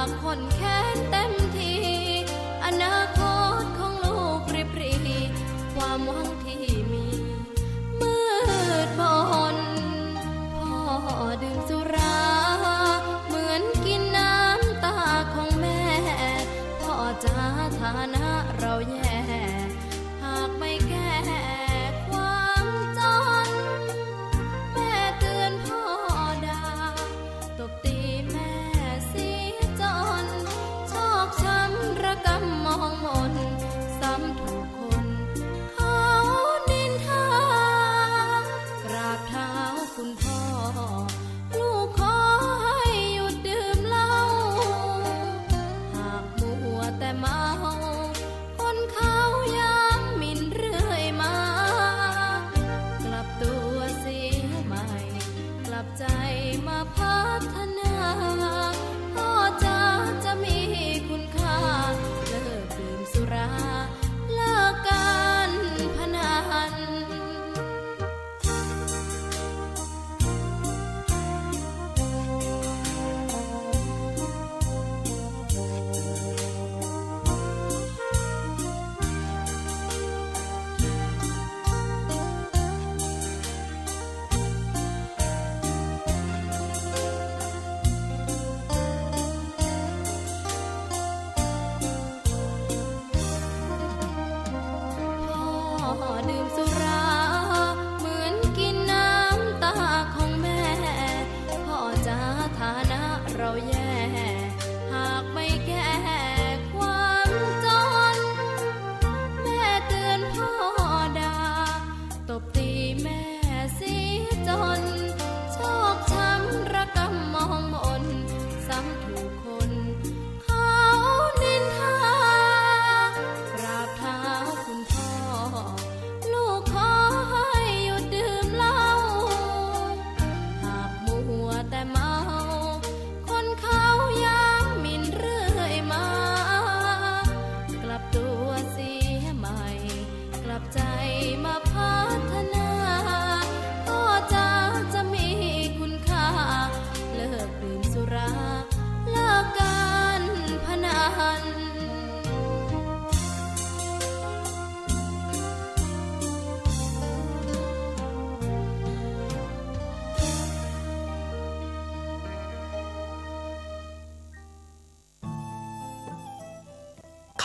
ากคนแค้นเต็มทีอนาคตของลูกริบหรี่ความหวังที่มีมืดมนพ่อดื่มสุราเหมือนกินน้ำตาของแม่พ่อจ๋าฐานะเราแย่หากไม่แก้ความจนแม่เตือนพ่อด่าตบตีแม่เสียจนชอกช้ำระกำมองมนซ้ำถูกคนเขานินทากราบเท้าคุณพ่อลูกขอให้หยุดดื่มเหล้าหากมัวแต่เมาคนเขาย้ำหมิ่นเรื่อยมากลับตัวเสียใหม่กลับใจมาพัฒนาพ่อจ๋าจะมีคุณค่าเลิกดื่มสุราเลิกการพนันพ่อดื่มสุราเหมือนกินน้ำตาของแม่พ่อจ๋าฐานะเราแย่หากไม่แก้ความจนแม่เตือนพ่อด่าตบตีแม่เสียจนชอกช้ำระกำมองมนซ้ำถูกคนเขานินทากราบเท้าคุณพ่อลูกขอให้หยุดดื่มเหล้าหากมัวแต่เมาคนเขาย้ำหมิ่นเรื่อยมากลับตัวเสียใหม่กลับใจมาพัฒนาพ่อจ๋าจะมีคุณค่าเลิกดื่มสุราเลิกการพนัน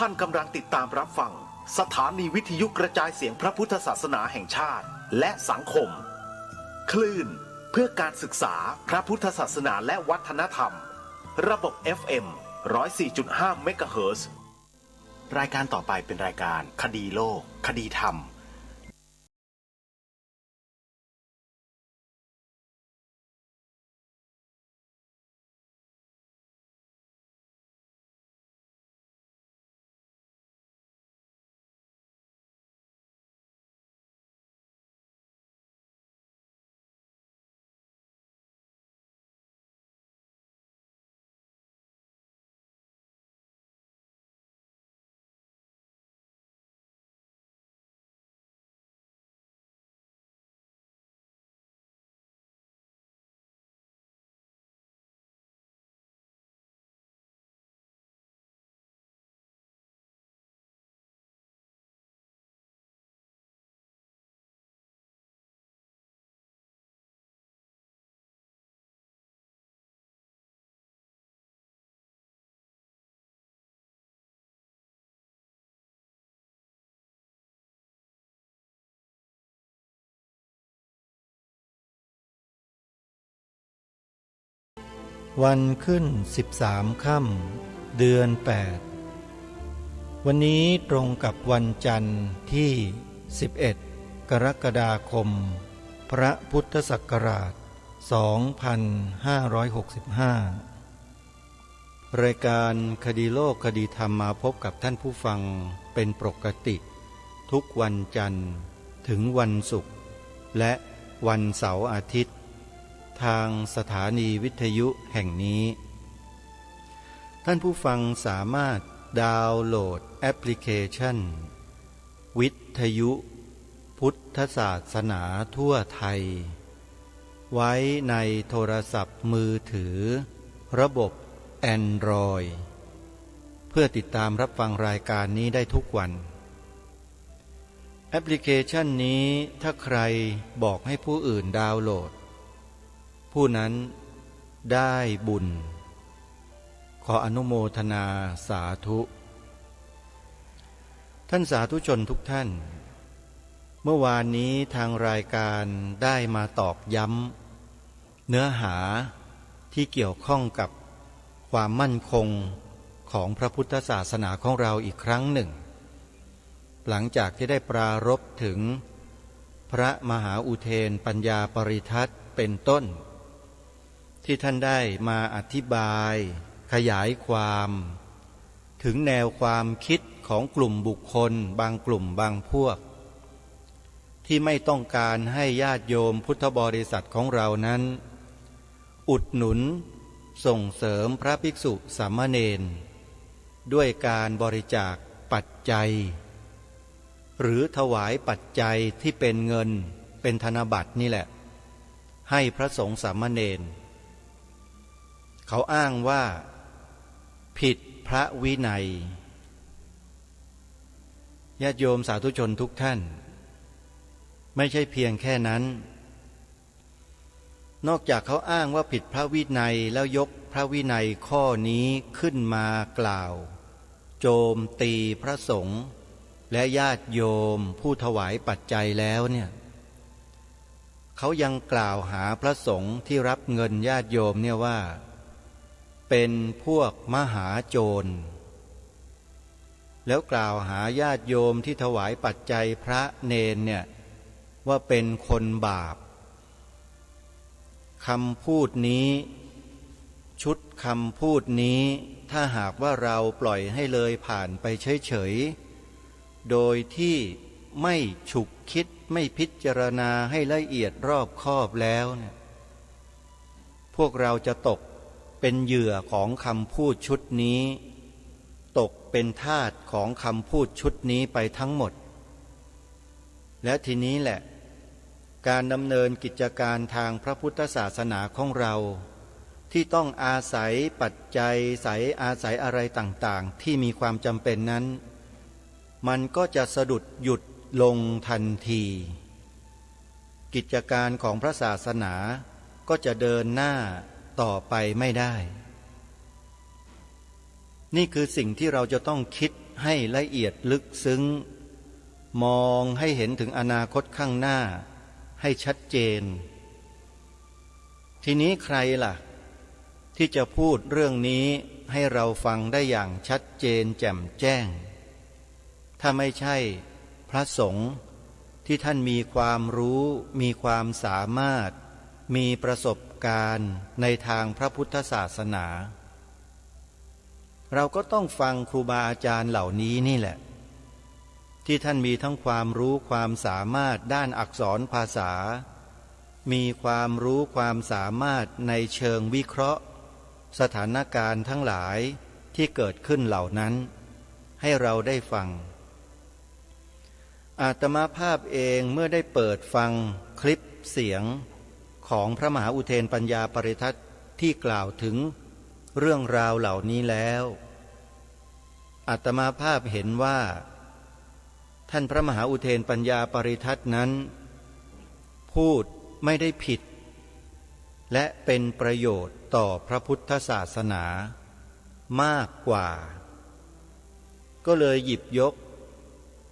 ท่านกำลังติดตามรับฟังสถานีวิทยุกระจายเสียงพระพุทธศาสนาแห่งชาติและสังคมคลื่นเพื่อการศึกษาพระพุทธศาสนาและวัฒนธรรมระบบ FM 104.5 เมกะเฮิรตซ์รายการต่อไปเป็นรายการคดีโลกคดีธรรมวันขึ้น13 ค่ำเดือน 8วันนี้ตรงกับวันจันทร์ที่11 กรกฎาคมพระพุทธศักราช 2565 รายการคดีโลกคดีธรรมมาพบกับท่านผู้ฟังเป็นปกติทุกวันจันทร์ถึงวันศุกร์และวันเสาร์อาทิตย์ทางสถานีวิทยุแห่งนี้ท่านผู้ฟังสามารถดาวน์โหลดแอปพลิเคชันวิทยุพุทธศาสนาทั่วไทยไว้ในโทรศัพท์มือถือระบบ Android เพื่อติดตามรับฟังรายการนี้ได้ทุกวันแอปพลิเคชันนี้ถ้าใครบอกให้ผู้อื่นดาวน์โหลดผู้นั้นได้บุญขออนุโมทนาสาธุท่านสาธุชนทุกท่านเมื่อวานนี้ทางรายการได้มาตอกย้ำเนื้อหาที่เกี่ยวข้องกับความมั่นคงของพระพุทธศาสนาของเราอีกครั้งหนึ่งหลังจากที่ได้ปรารภถึงพระมหาอุเทนปัญญาปริทัศน์เป็นต้นที่ท่านได้มาอธิบายขยายความถึงแนวความคิดของกลุ่มบุคคลบางกลุ่มบางพวกที่ไม่ต้องการให้ญาติโยมพุทธบริษัทของเรานั้นอุดหนุนส่งเสริมพระภิกษุสามเณรด้วยการบริจาคปัจจัยหรือถวายปัจจัยที่เป็นเงินเป็นธนบัตรนี่แหละให้พระสงฆ์สามเณรเขาอ้างว่าผิดพระวินัยญาติโยมสาธุชนทุกท่านไม่ใช่เพียงแค่นั้นนอกจากเขาอ้างว่าผิดพระวินัยแล้วยกพระวินัยข้อนี้ขึ้นมากล่าวโจมตีพระสงฆ์และญาติโยมผู้ถวายปัจจัยแล้วเนี่ยเขายังกล่าวหาพระสงฆ์ที่รับเงินญาติโยมเนี่ยว่าเป็นพวกมหาโจรแล้วกล่าวหาญาติโยมที่ถวายปัจจัยพระเนรเนี่ยว่าเป็นคนบาปคำพูดนี้ชุดคำพูดนี้ถ้าหากว่าเราปล่อยให้เลยผ่านไปเฉยๆโดยที่ไม่ฉุกคิดไม่พิจารณาให้ละเอียดรอบคอบแล้วเนี่ยพวกเราจะตกเป็นเหยื่อของคำพูดชุดนี้ตกเป็นทาสของคำพูดชุดนี้ไปทั้งหมดและทีนี้แหละการดำเนินกิจการทางพระพุทธศาสนาของเราที่ต้องอาศัยปัจจัยอาศัยอะไรต่างๆที่มีความจำเป็นนั้นมันก็จะสะดุดหยุดลงทันทีกิจการของพระศาสนาก็จะเดินหน้าต่อไปไม่ได้นี่คือสิ่งที่เราจะต้องคิดให้ละเอียดลึกซึ้งมองให้เห็นถึงอนาคตข้างหน้าให้ชัดเจนทีนี้ใครล่ะที่จะพูดเรื่องนี้ให้เราฟังได้อย่างชัดเจนแจ่มแจ้งถ้าไม่ใช่พระสงฆ์ที่ท่านมีความรู้มีความสามารถมีประสบการณ์ในทางพระพุทธศาสนาเราก็ต้องฟังครูบาอาจารย์เหล่านี้นี่แหละที่ท่านมีทั้งความรู้ความสามารถด้านอักษรภาษามีความรู้ความสามารถในเชิงวิเคราะห์สถานการณ์ทั้งหลายที่เกิดขึ้นเหล่านั้นให้เราได้ฟังอาตมาภาพเองเมื่อได้เปิดฟังคลิปเสียงของพระมหาอุเทนปัญญาปริทัศน์ที่กล่าวถึงเรื่องราวเหล่านี้แล้วอาตมาภาพเห็นว่าท่านพระมหาอุเทนปัญญาปริทัศน์นั้นพูดไม่ได้ผิดและเป็นประโยชน์ต่อพระพุทธศาสนามากกว่าก็เลยหยิบยก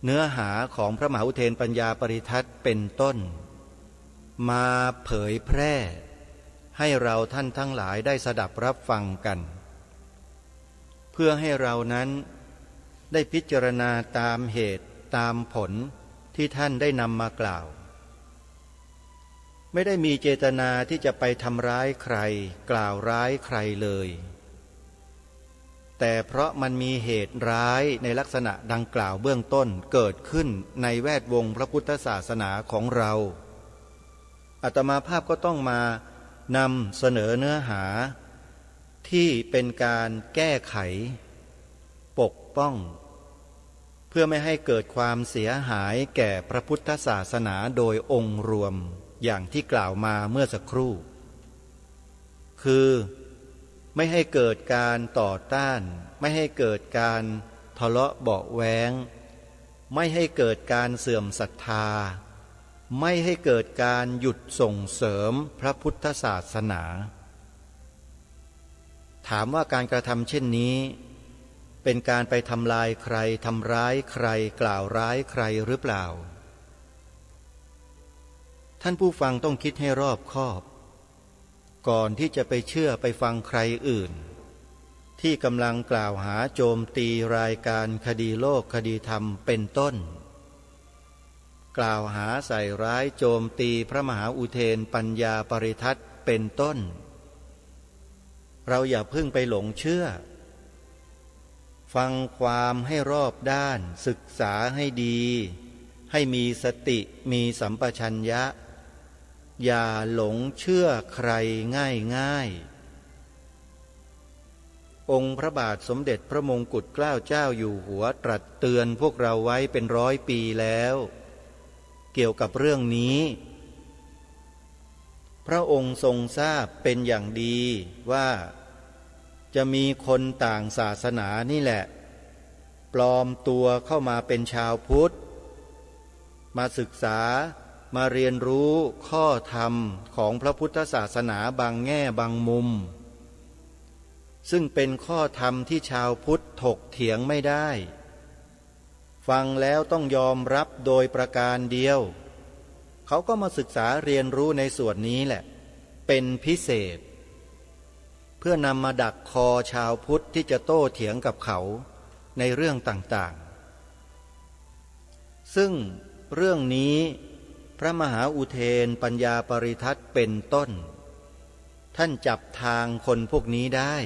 เนื้อหาของพระมหาอุเทนปัญญาปริทัศน์เป็นต้นมาเผยแพร่ให้เราท่านทั้งหลายได้สดับรับฟังกันเพื่อให้เรานั้นได้พิจารณาตามเหตุตามผลที่ท่านได้นำมากล่าวไม่ได้มีเจตนาที่จะไปทำร้ายใครกล่าวร้ายใครเลยแต่เพราะมันมีเหตุร้ายในลักษณะดังกล่าวเบื้องต้นเกิดขึ้นในแวดวงพระพุทธศาสนาของเราอาตมาภาพก็ต้องมานำเสนอเนื้อหาที่เป็นการแก้ไขปกป้องเพื่อไม่ให้เกิดความเสียหายแก่พระพุทธศาสนาโดยองค์รวมอย่างที่กล่าวมาเมื่อสักครู่คือ ไม่ให้เกิดการต่อต้านไม่ให้เกิดการทะเลาะเบาะแว้งไม่ให้เกิดการเสื่อมศรัทธาไม่ให้เกิดการหยุดส่งเสริมพระพุทธศาสนาถามว่าการกระทำเช่นนี้เป็นการไปทำลายใครทำร้ายใครกล่าวร้ายใครหรือเปล่าท่านผู้ฟังต้องคิดให้รอบคอบก่อนที่จะไปเชื่อไปฟังใครอื่นที่กำลังกล่าวหาโจมตีรายการคดีโลกคดีธรรมเป็นต้นกล่าวหาใส่ร้ายโจมตีพระมหาอุเทนปัญญาปริทัศน์เป็นต้นเราอย่าเพิ่งไปหลงเชื่อฟังความให้รอบด้านศึกษาให้ดีให้มีสติมีสัมปชัญญะอย่าหลงเชื่อใครง่ายองค์พระบาทสมเด็จพระมงกุฎเกล้าเจ้าอยู่หัวตรัสเตือนพวกเราไว้เป็น100 ปีแล้วเกี่ยวกับเรื่องนี้พระองค์ทรงทราบเป็นอย่างดีว่าจะมีคนต่างศาสนานี่แหละปลอมตัวเข้ามาเป็นชาวพุทธมาศึกษามาเรียนรู้ข้อธรรมของพระพุทธศาสนาบางแง่บางมุมซึ่งเป็นข้อธรรมที่ชาวพุทธถกเถียงไม่ได้ฟังแล้วต้องยอมรับโดยประการเดียวเขาก็มาศึกษาเรียนรู้ในส่วนนี้แหละเป็นพิเศษเพื่อนำมาดักคอชาวพุทธที่จะโต้เถียงกับเขาในเรื่องต่างๆซึ่งเรื่องนี้พระมหาอุเทนปัญญาปริทัศน์เป็นต้นท่านจับทางคนพวกนี้ได้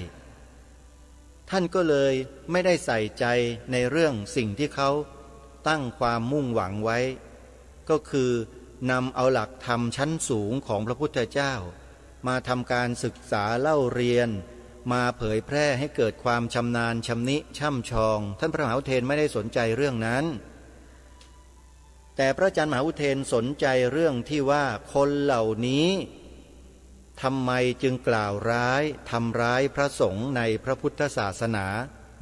ท่านก็เลยไม่ได้ใส่ใจในเรื่องสิ่งที่เขาตั้งความมุ่งหวังไว้ก็คือนำเอาหลักธรรมชั้นสูงของพระพุทธเจ้ามาทำการศึกษาเล่าเรียนมาเผยแพร่ให้เกิดความชำนาญชำนิช่ำชองท่านพระมหาอุเทนไม่ได้สนใจเรื่องนั้นแต่พระอาจารย์มหาอุเทนสนใจเรื่องที่ว่าคนเหล่านี้ทำไมจึงกล่าวร้ายทำร้ายพระสงฆ์ในพระพุทธศาสนา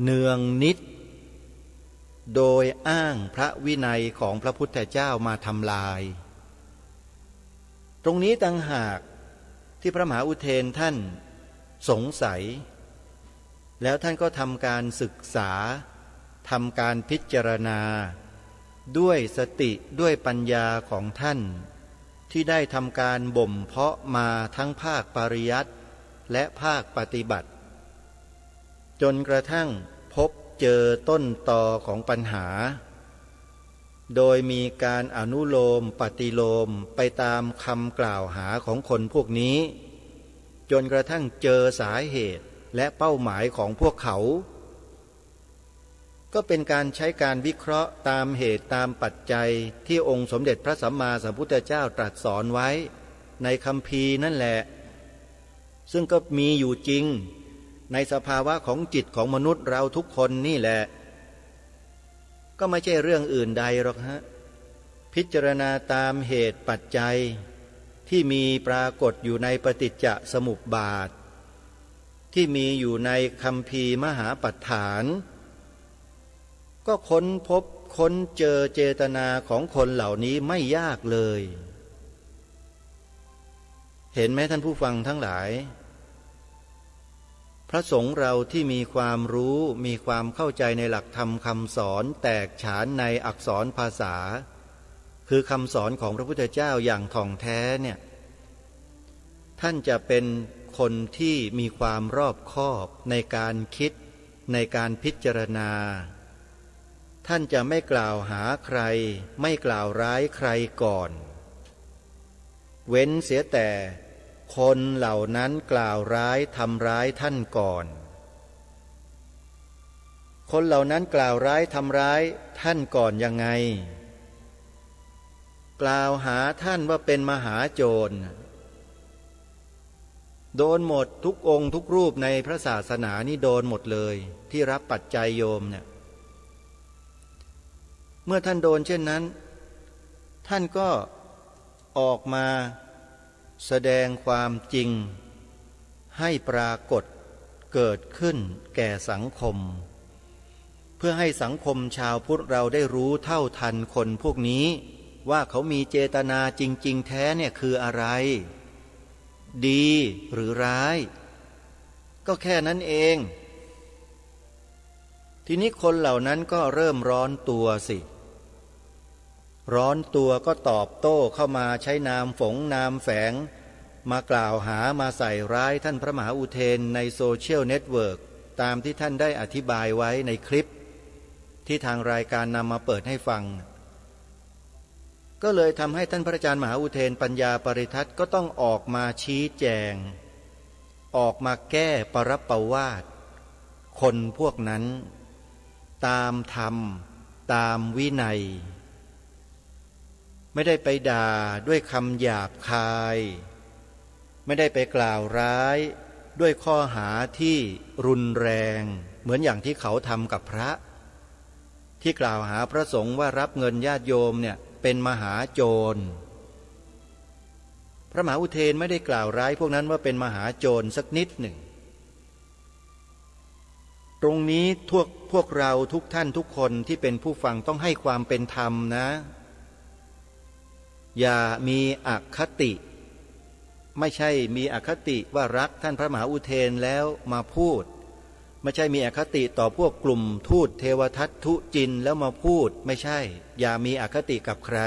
เนืองนิดโดยอ้างพระวินัยของพระพุทธเจ้ามาทำลายตรงนี้ต่างหากที่พระมหาอุเทนท่านสงสัยแล้วท่านก็ทำการศึกษาทำการพิจารณาด้วยสติด้วยปัญญาของท่านที่ได้ทำการบ่มเพาะมาทั้งภาคปริยัติและภาคปฏิบัติจนกระทั่งพบเจอต้นตอของปัญหาโดยมีการอนุโลมปฏิโลมไปตามคำกล่าวหาของคนพวกนี้จนกระทั่งเจอสาเหตุและเป้าหมายของพวกเขาก็เป็นการใช้การวิเคราะห์ตามเหตุตามปัจจัยที่องค์สมเด็จพระสัมมาสัมพุทธเจ้าตรัสสอนไว้ในคัมภีร์นั่นแหละซึ่งก็มีอยู่จริงในสภาวะของจิตของมนุษย์เราทุกคนนี่แหละก็ไม่ใช่เรื่องอื่นใดหรอกฮะพิจารณาตามเหตุปัจจัยที่มีปรากฏอยู่ในปฏิจจสมุปบาทที่มีอยู่ในคัมภีร์มหาปัฏฐานก็ค้นพบค้นเจอเจตนาของคนเหล่านี้ไม่ยากเลยเห็นไหมท่านผู้ฟังทั้งหลายพระสงฆ์เราที่มีความรู้มีความเข้าใจในหลักธรรมคำสอนแตกฉานในอักษรภาษาคือคำสอนของพระพุทธเจ้าอย่างถ่องแท้เนี่ยท่านจะเป็นคนที่มีความรอบคอบในการคิดในการพิจารณาท่านจะไม่กล่าวหาใครไม่กล่าวร้ายใครก่อนเว้นเสียแต่คนเหล่านั้นกล่าวร้ายทำร้ายท่านก่อนคนเหล่านั้นกล่าวร้ายทำร้ายท่านก่อนยังไงกล่าวหาท่านว่าเป็นมหาโจรโดนหมดทุกองค์ทุกรูปในพระศาสนานี่โดนหมดเลยที่รับปัจจัยโยมเนี่ยเมื่อท่านโดนเช่นนั้นท่านก็ออกมาแสดงความจริงให้ปรากฏ เกิดขึ้นแก่สังคมเพื่อให้สังคมชาวพุทธเราได้รู้เท่าทันคนพวกนี้ว่าเขามีเจตนาจริงๆแท้เนี่ยคืออะไรดีหรือร้ายก็แค่นั้นเองทีนี้คนเหล่านั้นก็เริ่มร้อนตัวสิร้อนตัวก็ตอบโต้เข้ามาใช้นามฝงนามแฝงมากล่าวหามาใส่ร้ายท่านพระมหาอุเทนในโซเชียลเน็ตเวิร์กตามที่ท่านได้อธิบายไว้ในคลิปที่ทางรายการนำมาเปิดให้ฟังก็เลยทำให้ท่านพระอาจารย์มหาอุเทนปัญญาปริทัศน์ก็ต้องออกมาชี้แจงออกมาแก้ปรับประวาทคนพวกนั้นตามธรรมตามวินัยไม่ได้ไปด่าด้วยคำหยาบคายไม่ได้ไปกล่าวร้ายด้วยข้อหาที่รุนแรงเหมือนอย่างที่เขาทำกับพระที่กล่าวหาพระสงฆ์ว่ารับเงินญาติโยมเนี่ยเป็นมหาโจรพระมหาอุเทนไม่ได้กล่าวร้ายพวกนั้นว่าเป็นมหาโจรสักนิดหนึ่งตรงนี้พวกเราทุกท่านทุกคนที่เป็นผู้ฟังต้องให้ความเป็นธรรมนะอย่ามีอคติไม่ใช่มีอคติว่ารักท่านพระมหาอุเทนแล้วมาพูดไม่ใช่มีอคติต่อพวกกลุ่มทูตเทวทัตทุจินแล้วมาพูดไม่ใช่อย่ามีอคติกับใคร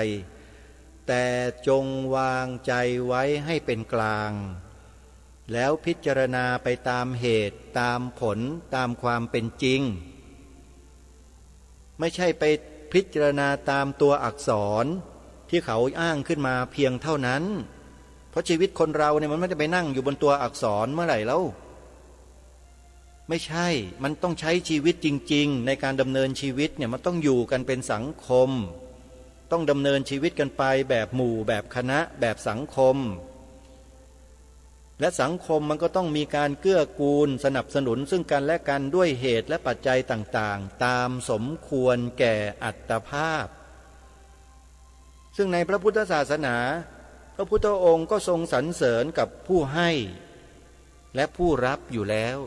แต่จงวางใจไว้ให้เป็นกลางแล้วพิจารณาไปตามเหตุตามผลตามความเป็นจริงไม่ใช่ไปพิจารณาตามตัวอักษรที่เขาอ้างขึ้นมาเพียงเท่านั้นเพราะชีวิตคนเราเนี่ยมันไม่ได้ไปนั่งอยู่บนตัวอักษรเมื่อไหร่แล้วไม่ใช่มันต้องใช้ชีวิตจริงๆในการดำเนินชีวิตเนี่ยมันต้องอยู่กันเป็นสังคมต้องดำเนินชีวิตกันไปแบบหมู่แบบคณะแบบสังคมและสังคมมันก็ต้องมีการเกื้อกูลสนับสนุนซึ่งกันและกันด้วยเหตุและปัจจัยต่างๆตามสมควรแก่อัตภาพซึ่งในพระพุทธศาสนาพระพุทธองค์ก็ทรงสรรเสริญกับผู้ให้และผู้รับอยู่แล้ว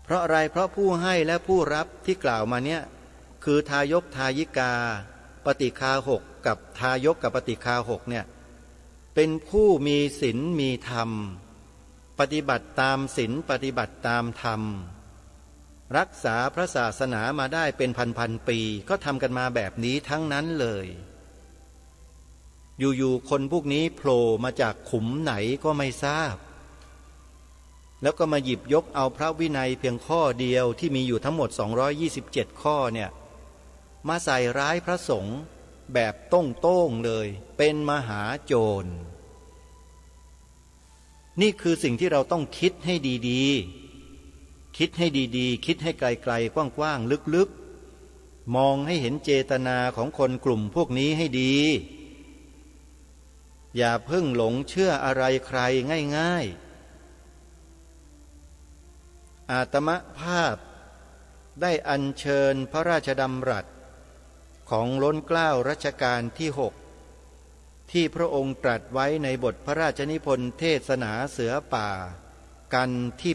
เพราะอะไรเพราะผู้ให้และผู้รับที่กล่าวมาเนี่ยคือทายกทายิกาปฏิฆาหกกับทายกกับปฏิฆาหกเนี่ยเป็นผู้มีศีลมีธรรมปฏิบัติตามศีลปฏิบัติตามธรรมรักษาพระศาสนามาได้เป็นพันปีก็ทำกันมาแบบนี้ทั้งนั้นเลยอยู่ๆคนพวกนี้โผล่มาจากขุมไหนก็ไม่ทราบแล้วก็มาหยิบยกเอาพระวินัยเพียงข้อเดียวที่มีอยู่ทั้งหมด227ข้อเนี่ยมาใส่ร้ายพระสงฆ์แบบโต้งๆเลยเป็นมหาโจรนี่คือสิ่งที่เราต้องคิดให้ดีๆคิดให้ดีๆคิดให้ไกลๆกว้างๆลึกๆมองให้เห็นเจตนาของคนกลุ่มพวกนี้ให้ดีอย่าเพิ่งหลงเชื่ออะไรใครง่ายๆอาตมภาพได้อัญเชิญพระราชดำรัสของล้นเกล้ารัชกาลที่6ที่พระองค์ตรัสไว้ในบทพระราชนิพนธ์เทศนาเสือป่ากันที่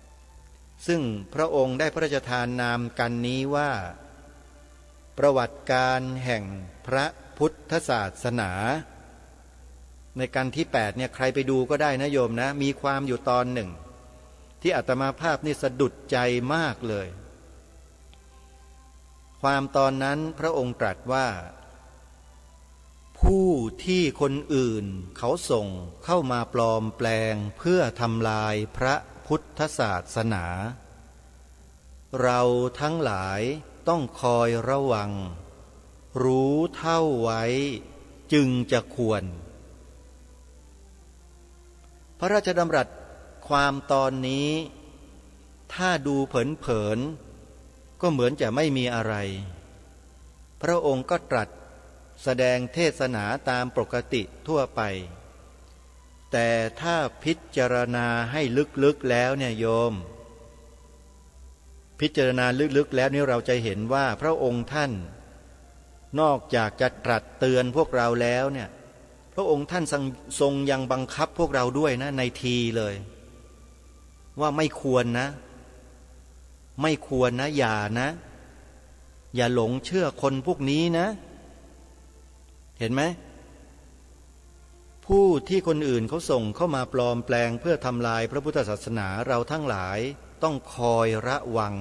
8ซึ่งพระองค์ได้พระราชทานนามกันนี้ว่าประวัติการแห่งพระพุทธศาสนาในกันที่8เนี่ยใครไปดูก็ได้นะโยมนะมีความอยู่ตอนหนึ่งที่อาตมาภาพนี่สะดุดใจมากเลยความตอนนั้นพระองค์ตรัสว่าผู้ที่คนอื่นเขาส่งเข้ามาปลอมแปลงเพื่อทำลายพระพุทธศาสนาเราทั้งหลายต้องคอยระวังรู้เท่าไว้จึงจะควรพระราชดำรัสความตอนนี้ถ้าดูเผินๆก็เหมือนจะไม่มีอะไรพระองค์ก็ตรัสแสดงเทศนาตามปกติทั่วไปแต่ถ้าพิจารณาให้ลึกๆแล้วเนี่ยโยมพิจารณาลึกๆแล้วนี่เราจะเห็นว่าพระองค์ท่านนอกจากจะตรัสเตือนพวกเราแล้วเนี่ยพระองค์ท่านทรงยังบังคับพวกเราด้วยนะในทีเลย ว่าไม่ควรนะไม่ควรนะอย่านะอย่าหลงเชื่อคนพวกนี้นะเห็นไหมผู้ที่คนอื่นเขาส่งเข้ามาปลอมแปลงเพื่อทำลายพระพุทธศาสนาเราทั้งหลายต้องคอยระวัง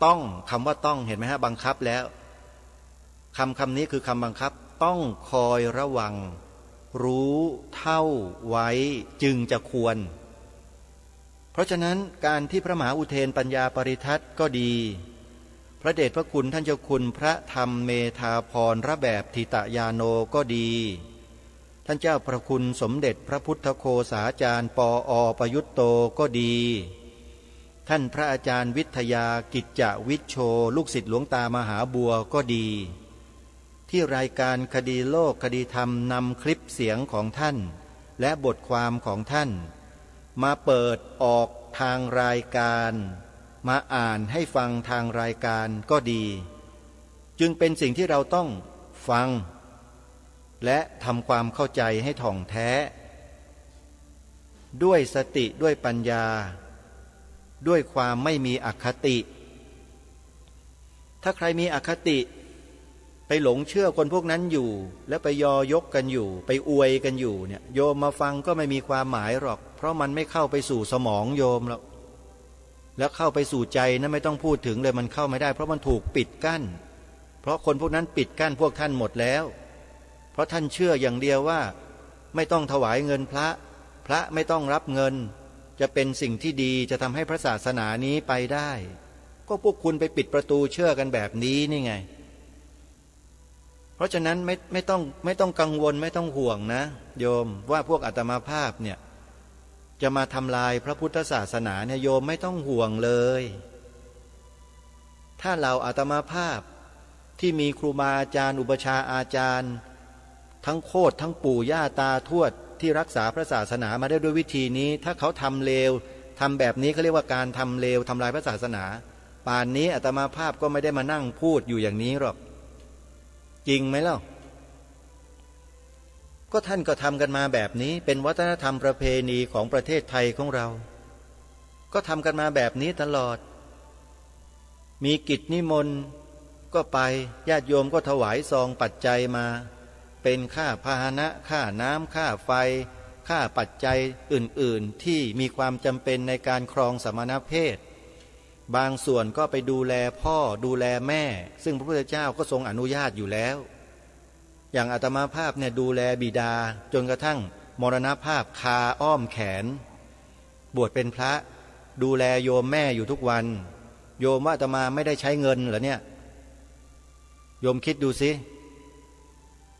ต้องคำว่าต้องเห็นไหมฮะบังคับแล้วคำนี้คือคำบังคับต้องคอยระวังรู้เท่าไว้จึงจะควรเพราะฉะนั้นการที่พระมหาอุเทนปัญญาปริทัตก็ดีพระเดชพระคุณท่านเจ้าคุณพระธรรมเมธาพรระแบบทิตยาโนก็ดีท่านเจ้าพระคุณสมเด็จพระพุทธโฆษาจารย์ปอประยุตโตก็ดีท่านพระอาจารย์วิทยากิจจวิชโชลูกศิษย์หลวงตามหาบัวก็ดีที่รายการคดีโลกคดีธรรมนำคลิปเสียงของท่านและบทความของท่านมาเปิดออกทางรายการมาอ่านให้ฟังทางรายการก็ดีจึงเป็นสิ่งที่เราต้องฟังและทำความเข้าใจให้ถ่องแท้ด้วยสติด้วยปัญญาด้วยความไม่มีอคติถ้าใครมีอคติไปหลงเชื่อคนพวกนั้นอยู่แล้วไปยอยกกันอยู่ไปอวยกันอยู่เนี่ยโยมมาฟังก็ไม่มีความหมายหรอกเพราะมันไม่เข้าไปสู่สมองโยมหรอกแล้วเข้าไปสู่ใจนั้นไม่ต้องพูดถึงเลยมันเข้าไม่ได้เพราะมันถูกปิดกั้นเพราะคนพวกนั้นปิดกั้นพวกท่านหมดแล้วเพราะท่านเชื่ออย่างเดียวว่าไม่ต้องถวายเงินพระไม่ต้องรับเงินจะเป็นสิ่งที่ดีจะทำให้พระศาสนานี้ไปได้ก็พวกคุณไปปิดประตูเชื่อกันแบบนี้นี่ไงเพราะฉะนั้นไม่ต้องกังวลไม่ต้องห่วงนะโยมว่าพวกอาตมาภาพเนี่ยจะมาทำลายพระพุทธศาสนาเนี่ยโยมไม่ต้องห่วงเลยถ้าเราอาตมาภาพที่มีครูบาอาจารย์อุปชาอาจารย์ทั้งโคตรทั้งปู่ย่าตาทวดที่รักษาพระศาสนามาได้ด้วยวิธีนี้ถ้าเขาทำเลวทำแบบนี้เขาเรียกว่าการทำเลวทำลายพระศาสนาป่านนี้อาตมาภาพก็ไม่ได้มานั่งพูดอยู่อย่างนี้หรอกจริงไหมเล่าก็ท่านก็ทำกันมาแบบนี้เป็นวัฒนธรรมประเพณีของประเทศไทยของเราก็ทำกันมาแบบนี้ตลอดมีกิจนิมนต์ก็ไปญาติโยมก็ถวายซองปัจจัยมาเป็นค่าพาหนะค่าน้ำค่าไฟค่าปัจจัยอื่นๆที่มีความจำเป็นในการครองสมณเพศบางส่วนก็ไปดูแลพ่อดูแลแม่ซึ่งพระพุทธเจ้าก็ทรงอนุญาตอยู่แล้วอย่างอาตมาภาพเนี่ยดูแลบิดาจนกระทั่งมรณภาพคาอ้อมแขนบวชเป็นพระดูแลโยมแม่อยู่ทุกวันโยมว่าอาตมาไม่ได้ใช้เงินเหรอเนี่ยโยมคิดดูสิ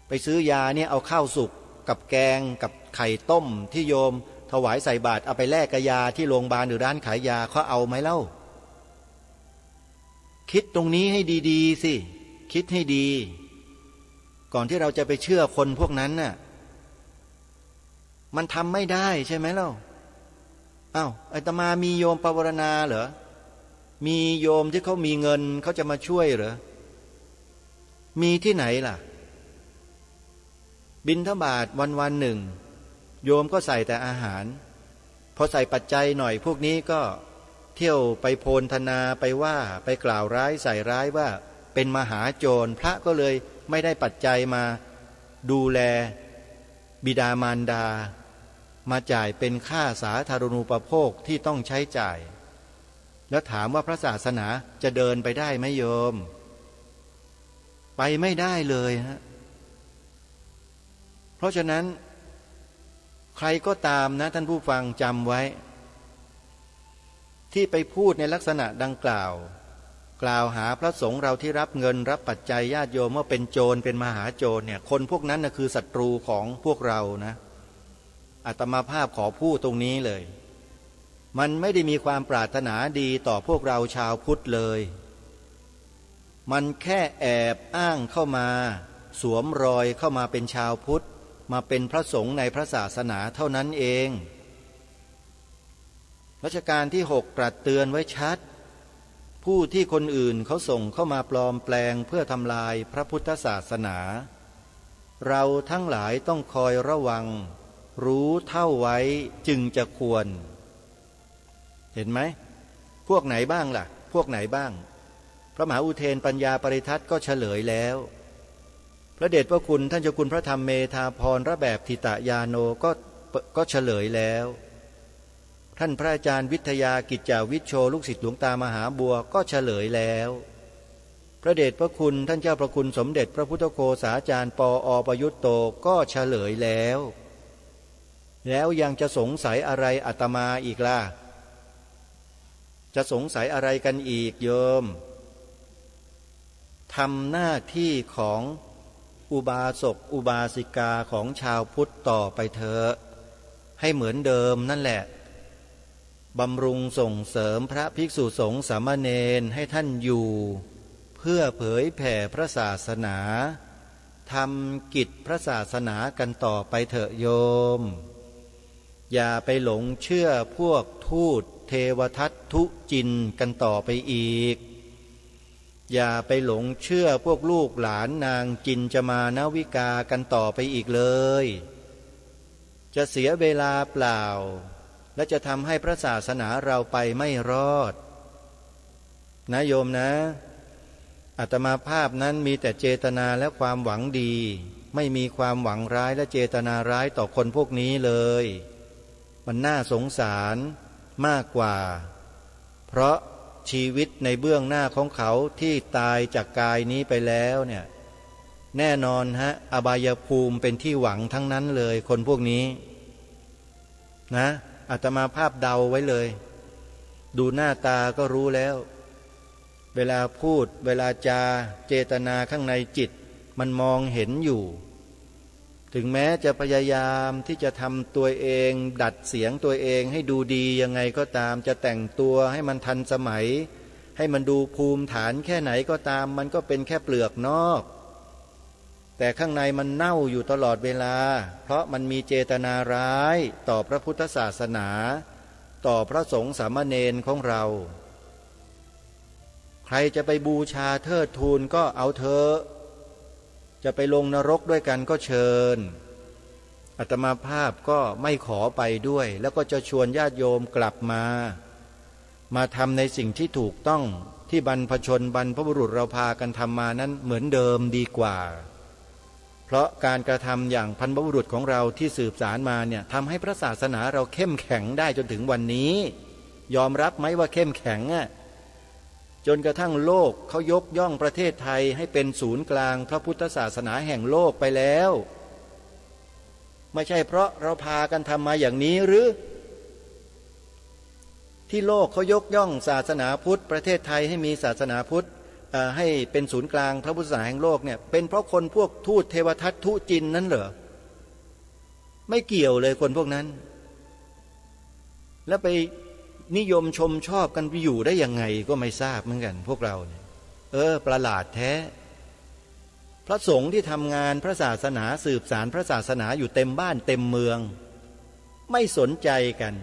ไปซื้อยาเนี่ยเอาข้าวสุกกับแกงกับไข่ต้มที่โยมถวายใส่บาตรเอาไปแลกกับยาที่โรงพยาบาลหรือร้านขายยาเขาเอาไหมเล่าคิดตรงนี้ให้ดีๆสิคิดให้ดีก่อนที่เราจะไปเชื่อคนพวกนั้นน่ะมันทำไม่ได้ใช่ไหมเล่าอ้าวอาตมามีโยมปวารณาเหรอมีโยมที่เขามีเงินเขาจะมาช่วยเหรอมีที่ไหนล่ะบิณฑบาตวันหนึ่งโยมก็ใส่แต่อาหารพอใส่ปัจจัยหน่อยพวกนี้ก็เที่ยวไปโพลธนาไปว่าไปกล่าวร้ายใส่ร้ายว่าเป็นมหาโจรพระก็เลยไม่ได้ปัจจัยมาดูแลบิดามารดามาจ่ายเป็นค่าสาธารณูปโภคที่ต้องใช้จ่ายแล้วถามว่าพระศาสนาจะเดินไปได้ไหมโยมไปไม่ได้เลยฮะเพราะฉะนั้นใครก็ตามนะท่านผู้ฟังจำไว้ที่ไปพูดในลักษณะดังกล่าวกล่าวหาพระสงฆ์เราที่รับเงินรับปัจจัยญาติโยมว่าเป็นโจรเป็นมหาโจรเนี่ยคนพวกนั้นนะคือศัตรูของพวกเรานะอาตมาภาพขอพูดตรงนี้เลยมันไม่ได้มีความปรารถนาดีต่อพวกเราชาวพุทธเลยมันแค่แอบอ้างเข้ามาสวมรอยเข้ามาเป็นชาวพุทธมาเป็นพระสงฆ์ในพระศาสนาเท่านั้นเองรัชกาลที่6ตรัสเตือนไว้ชัดผู้ที่คนอื่นเขาส่งเข้ามาปลอมแปลงเพื่อทำลายพระพุทธศาสนาเราทั้งหลายต้องคอยระวังรู้เท่าไว้จึงจะควร เห็นไหมพวกไหนบ้างล่ะพวกไหนบ้างพระมหาอุเทนปัญญาปริทัศน์ก็เฉลยแล้วพระเดชพระคุณท่านเจ้าคุณพระธรรมเมธาพรพระแบบทิตยาโนก็เฉลยแล้วท่านพระอาจารย์วิทยากิจจาวิชโชลูกศิษย์หลวงตามหาบัวก็เฉลยแล้วพระเดชพระคุณท่านเจ้าพระคุณสมเด็จพระพุทธโฆษาจารย์ปอประยุตโตก็เฉลยแล้วยังจะสงสัยอะไรอาตมาอีกล่ะจะสงสัยอะไรกันอีกโยมทำหน้าที่ของอุบาสกอุบาสิกาของชาวพุทธต่อไปเถอะให้เหมือนเดิมนั่นแหละบำรุงส่งเสริมพระภิกษุสงฆ์สามเณรให้ท่านอยู่เพื่อเผยแผ่พระศาสนาทำกิจพระศาสนากันต่อไปเถอะโยมอย่าไปหลงเชื่อพวกทูตเทวทัตทุจินกันต่อไปอีกอย่าไปหลงเชื่อพวกลูกหลานนางจินจมานวิกากันต่อไปอีกเลยจะเสียเวลาเปล่าและจะทำให้พระศาสนาเราไปไม่รอดนะโยมนะอาตมาภาพนั้นมีแต่เจตนาและความหวังดีไม่มีความหวังร้ายและเจตนาร้ายต่อคนพวกนี้เลยมันน่าสงสารมากกว่าเพราะชีวิตในเบื้องหน้าของเขาที่ตายจากกายนี้ไปแล้วเนี่ยแน่นอนฮะอบายภูมิเป็นที่หวังทั้งนั้นเลยคนพวกนี้นะอาตมาภาพเดาไว้เลยดูหน้าตาก็รู้แล้วเวลาพูดเวลาจาเจตนาข้างในจิตมันมองเห็นอยู่ถึงแม้จะพยายามที่จะทำตัวเองดัดเสียงตัวเองให้ดูดียังไงก็ตามจะแต่งตัวให้มันทันสมัยให้มันดูภูมิฐานแค่ไหนก็ตามมันก็เป็นแค่เปลือกนอกแต่ข้างในมันเน่าอยู่ตลอดเวลาเพราะมันมีเจตนาร้ายต่อพระพุทธศาสนาต่อพระสงฆ์สามเณรของเราใครจะไปบูชาเทิดทูนก็เอาเถอะจะไปลงนรกด้วยกันก็เชิญอาตมาภาพก็ไม่ขอไปด้วยแล้วก็จะชวนญาติโยมกลับมาทำในสิ่งที่ถูกต้องที่บรรพชนบรรพบุรุษเราพากันทำมานั้นเหมือนเดิมดีกว่าเพราะการกระทำอย่างบรรพบุรุษของเราที่สืบสานมาเนี่ยทำให้พระศาสนาเราเข้มแข็งได้จนถึงวันนี้ยอมรับไหมว่าเข้มแข็งอ่ะจนกระทั่งโลกเขายกย่องประเทศไทยให้เป็นศูนย์กลางพระพุทธศาสนาแห่งโลกไปแล้วไม่ใช่เพราะเราพากันทำมาอย่างนี้หรือที่โลกเขายกย่องศาสนาพุทธประเทศไทยให้มีศาสนาพุทธให้เป็นศูนย์กลางพระพุทธศาสนาแห่งโลกเนี่ยเป็นเพราะคนพวกทูตเทวทัตทุจินนั้นเหรอไม่เกี่ยวเลยคนพวกนั้นแล้วไปนิยมชมชอบกันไปอยู่ได้ยังไงก็ไม่ทราบเหมือนกันพวกเราเนี่ยประหลาดแท้พระสงฆ์ที่ทำงานพระศาสนาสืบสารพระศาสนาอยู่เต็มบ้านเต็มเมืองไม่สนใจกัน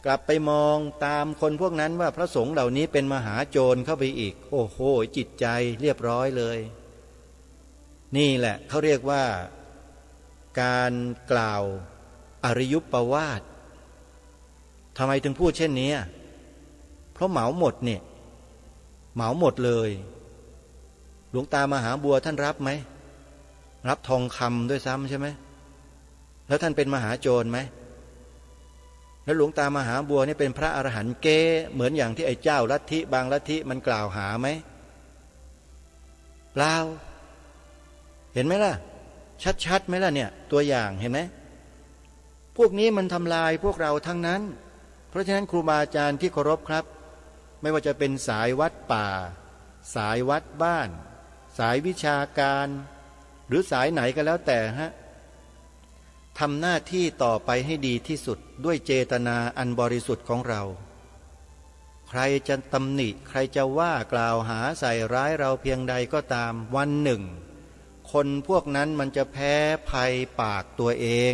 กลับไปมองตามคนพวกนั้นว่าพระสงฆ์เหล่านี้เป็นมหาโจรเข้าไปอีกโอ้โหจิตใจเรียบร้อยเลยนี่แหละเขาเรียกว่าการกล่าวอริยุปวาททำไมถึงพูดเช่นนี้เพราะเหมาหมดเนี่ยเหมาหมดเลยหลวงตามหาบัวท่านรับไหมรับทองคำด้วยซ้ำใช่ไหมแล้วท่านเป็นมหาโจรไหมแล้วหลวงตามหาบัวนี่เป็นพระอรหันต์เก้เหมือนอย่างที่ไอ้เจ้าลัทธิบางลัทธิมันกล่าวหาไหมเปล่าเห็นไหมล่ะชัดๆไหมล่ะเนี่ยตัวอย่างเห็นไหมพวกนี้มันทำลายพวกเราทั้งนั้นเพราะฉะนั้นครูบาอาจารย์ที่เคารพครับไม่ว่าจะเป็นสายวัดป่าสายวัดบ้านสายวิชาการหรือสายไหนก็แล้วแต่ฮะทำหน้าที่ต่อไปให้ดีที่สุดด้วยเจตนาอันบริสุทธิ์ของเราใครจะตำหนิใครจะว่ากล่าวหาใส่ร้ายเราเพียงใดก็ตามวันหนึ่งคนพวกนั้นมันจะแพ้ภัยปากตัวเอง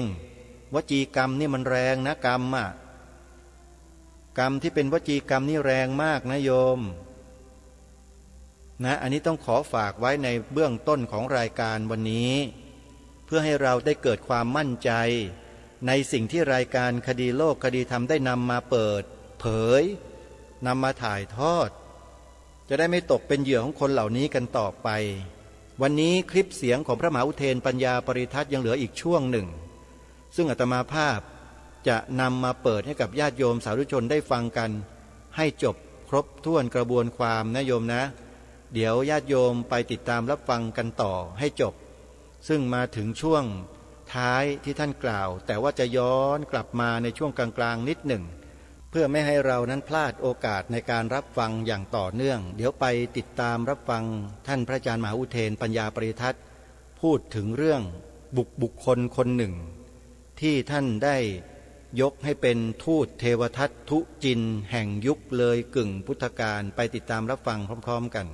วจีกรรมนี่มันแรงนะกรรมอ่ะกรรมที่เป็นวจีกรรมนี่แรงมากนะโยมนะอันนี้ต้องขอฝากไว้ในเบื้องต้นของรายการวันนี้เพื่อให้เราได้เกิดความมั่นใจในสิ่งที่รายการคดีโลกคดีธรรมได้นำมาเปิด เผยนำมาถ่ายทอดจะได้ไม่ตกเป็นเหยื่อของคนเหล่านี้กันต่อไปวันนี้คลิปเสียงของพระมหาอุเทนปัญญาปริทัศน์ยังเหลืออีกช่วงหนึ่งซึ่งอาตมาภาพจะนำมาเปิดให้กับญาติโยมสาธุชนได้ฟังกันให้จบครบถ้วนกระบวนความนะโยมนะเดี๋ยวญาติโยมไปติดตามรับฟังกันต่อให้จบซึ่งมาถึงช่วงท้ายที่ท่านกล่าวแต่ว่าจะย้อนกลับมาในช่วงกลางๆนิดหนึ่งเพื่อไม่ให้เรานั้นพลาดโอกาสในการรับฟังอย่างต่อเนื่องเดี๋ยวไปติดตามรับฟังท่านพระอาจารย์มหาอุเทนปัญญาปริทัศน์พูดถึงเรื่องบุคคลคนหนึ่งที่ท่านได้ยกให้เป็นทูตเทวทัตทุจินแห่งยุคเลยกึ่งพุทธกาลไปติดตามรับฟังพร้อมๆกัน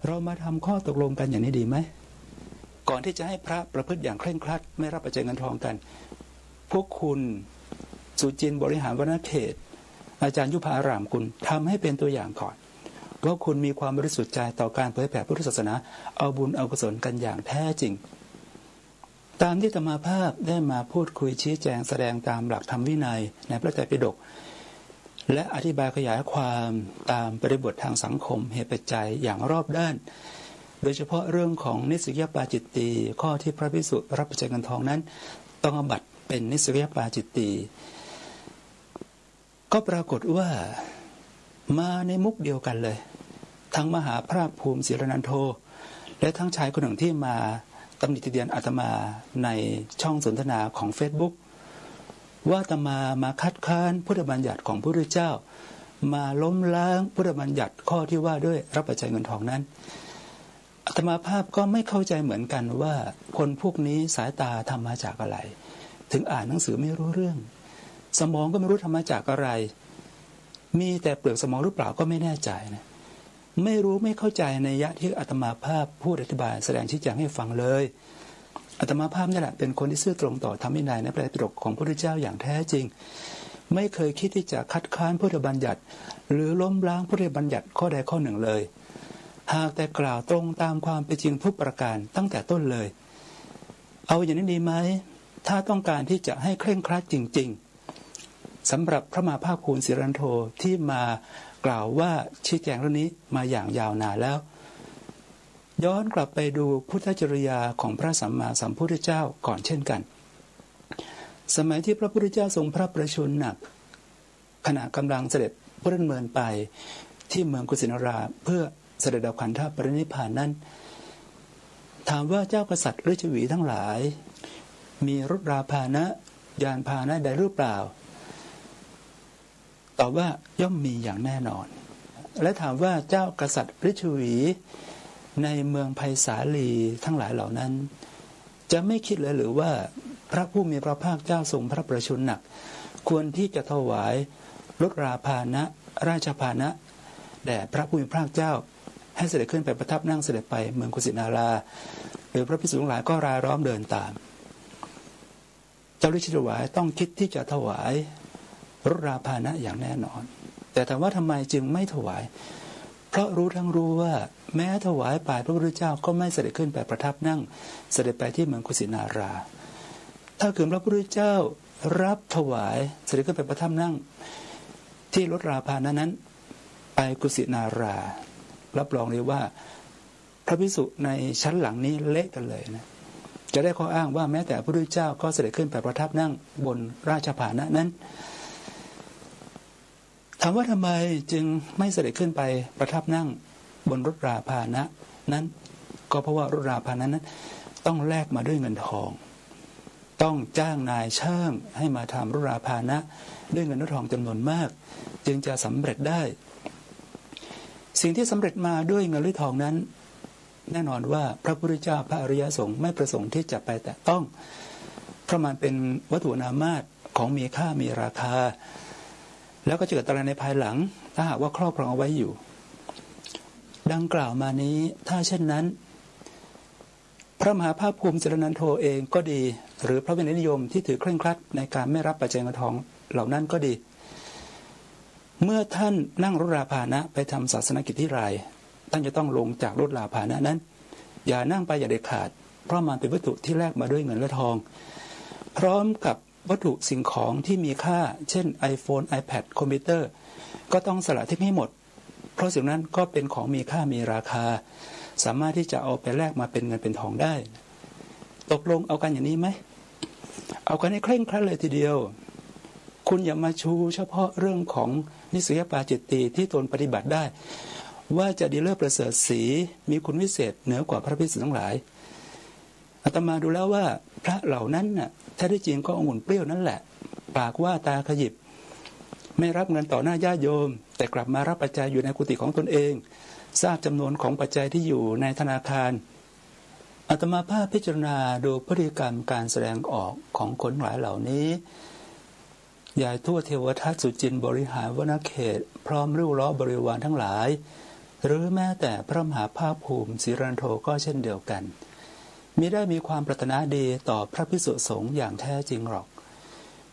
เรามาทำข้อตกลงกันอย่างนี้ดีไหมก่อนที่จะให้พระประพฤติอย่างเคร่งครัดไม่รับปัจจัยเงินทองกันพวกคุณสุจินบริหารวณเขตอาจารย์ยุพารามคุณทำให้เป็นตัวอย่างก่อนว่าคุณมีความบริสุทธิ์ใจต่อการเผยแผ่พุทธศาสนาเอาบุญเอากุศลกันอย่างแท้จริงตามที่อาตมาภาพได้มาพูดคุยชี้แจงแสดงตามหลักธรรมวินัยในพระไตรปิฎกและอธิบายขยายความตามบริบททางสังคมเหตุปัจจัยอย่างรอบด้านโดยเฉพาะเรื่องของนิสสยปาจิตตีข้อที่พระภิกษุรับปัจจัยเงินทองนั้นต้องอาบัติเป็นนิสสยปาจิตตีก็ปรากฏว่ามาในมุกเดียวกันเลยทั้งมหาภาคภูมิศิรนันโทและทั้งชายคนหนึ่งที่มาตำหนิติเตียนอาตมาในช่องสนทนาของ Facebook ว่าอาตมาคัดค้านพุทธบัญญัติของพระพุทธเจ้ามาล้มล้างพุทธบัญญัติข้อที่ว่าด้วยรับปัจจัยเงินทองนั้นอาตมาภาพก็ไม่เข้าใจเหมือนกันว่าคนพวกนี้สายตาทำมาจากอะไรถึงอ่านหนังสือไม่รู้เรื่องสมองก็ไม่รู้ทำมาจากอะไรมีแต่เปลือกสมองหรือเปล่าก็ไม่แน่ใจนะไม่รู้ไม่เข้าใจในยะที่อาตมาภาพพูดอธิบายแสดงชี้แจงให้ฟังเลยอาตมาภาพนี่แหละเป็นคนที่ซื่อตรงต่อธรรมวินัยในพระไตรปิฎกของพระพุทธเจ้าอย่างแท้จริงไม่เคยคิดที่จะคัดค้านพุทธบัญญัติหรือล้มล้างพุทธบัญญัติข้อใดข้อหนึ่งเลยหากแต่กล่าวตรงตามความเป็นจริงทุกประการตั้งแต่ต้นเลยเอาอย่างนี้ดีไหมถ้าต้องการที่จะให้เคร่งครัดจริงๆสำหรับพระมหาภาคภูมิศิรนันโทที่มากล่าวว่าชี้แจงเรื่องนี้มาอย่างยาวนานแล้วย้อนกลับไปดูพุทธจริยาของพระสัมมาสัมพุทธเจ้าก่อนเช่นกันสมัยที่พระพุทธเจ้าทรงพระประชวรหนักขณะกำลังเสด็จพระดำเนินไปที่เมืองกุสินาราเพื่อเสด็จดับขันธปรินิพพานนั้นถามว่าเจ้ากษัตริย์ฤาษีวีทั้งหลายมีรถราพาหนะยานพาหนะใดหรือเปล่าตอบว่าย่อมมีอย่างแน่นอนและถามว่าเจ้ากษัตริย์ฤาษีวีในเมืองไผ่สาลีทั้งหลายเหล่านั้นจะไม่คิดเลยหรือว่าพระผู้มีพระภาคเจ้าทรงพระประชวรหนักควรที่จะถวายรถราพาหนะราชพาหนะแด่พระผู้มีพระภาคเจ้าให้เสด็จขึ้นไปประทับนั่งเสด็จไปเมืองกุสินาราหรือพระภิกษุทั้งหลายก็รายล้อมเดินตามเจ้าฤาษีถวายต้องคิดที่จะถวายรถราพาหนะอย่างแน่นอนแต่ถามว่าทำไมจึงไม่ถวายเพราะรู้ทั้งรู้ว่าแม้ถวายไปพระพุทธเจ้าก็ไม่เสด็จขึ้นไปประทับนั่งเสด็จไปที่เมืองกุสินาราถ้าเกิดพระพุทธเจ้ารับถวายเสด็จขึ้นไปประทับนั่งที่รถราพาหนะนั้นไปกุสินารารับรองเลยว่าพระภิกษุในชั้นหลังนี้เละกันเลยนะจะได้ข้ออ้างว่าแม้แต่พระพุทธเจ้าก็เสด็จขึ้นไปประทับนั่งบนราชพาหนะนั้นถามว่าทำไมจึงไม่เสด็จขึ้นไปประทับนั่งบนรถราพาหนะนั้นก็เพราะว่ารถราพาหนะนั้นต้องแลกมาด้วยเงินทองต้องจ้างนายช่างให้มาทำรถราพาหนะด้วยเงินทองจำนวนมากจึงจะสำเร็จได้สิ่งที่สำเร็จมาด้วยเงินหรือทองนั้นแน่นอนว่าพระพุทธเจ้าพระอริยสงฆ์ไม่ประสงค์ที่จะไปแตะต้องเพราะมันเป็นวัตถุนามาตของมีค่ามีราคาแล้วก็จะเกิดอันตรายในภายหลังถ้าหากว่าครอบครองเอาไว้อยู่ดังกล่าวมานี้ถ้าเช่นนั้นพระมหาภาคภูมิศิรนันโทเองก็ดีหรือพระวินัยนิยมที่ถือเคร่งครัดในการไม่รับปัจจัยเงินทองเหล่านั้นก็ดีเมื่อท่านนั่งรถราพาหนะไปทำศาสนกิจที่ไรท่านจะต้องลงจากรถราพาหนะนั้นอย่านั่งไปอย่าเด็ดขาดเพราะมันเป็นวัตถุที่แลกมาด้วยเงินและทองพร้อมกับวัตถุสิ่งของที่มีค่าเช่น iPhone iPad คอมพิวเตอร์ ก็ต้องสละทิ้งให้หมดเพราะสิ่งนั้นก็เป็นของมีค่ามีราคาสามารถที่จะเอาไปแลกมาเป็นเงินเป็นทองได้ตกลงเอากันอย่างนี้ไหมเอากันให้เคร่งครัดเลยทีเดียวคุณอย่ามาชูเฉพาะเรื่องของนิสยปาจิตติที่ตนปฏิบัติได้ว่าจะดีเลิศประเสริฐศรีมีคุณวิเศษเหนือกว่าพระภิกษุทั้งหลายอาตมาดูแล้วว่าพระเหล่านั้นน่ะแท้ที่จริงก็องุ่นเปรี้ยวนั่นแหละปากว่าตาขยิบไม่รับเงินต่อหน้าญาติโยมแต่กลับมารับปัจจัยอยู่ในกุฏิของตนเองทราบจำนวนของปัจจัยที่อยู่ในธนาคารอาตมาภาพพิจารณาดูพฤติกรรมการแสดงออกของคนหลายเหล่านี้ยายทั่วเทวทัตสุจินบริหารวนเขตพร้อมริ้วล้อบริวารทั้งหลายหรือแม้แต่พระมหาภาคภูมิศรีรันโธก็เช่นเดียวกันมิได้มีความปรารถนาดีต่อพระภิกษุสงฆ์อย่างแท้จริงหรอก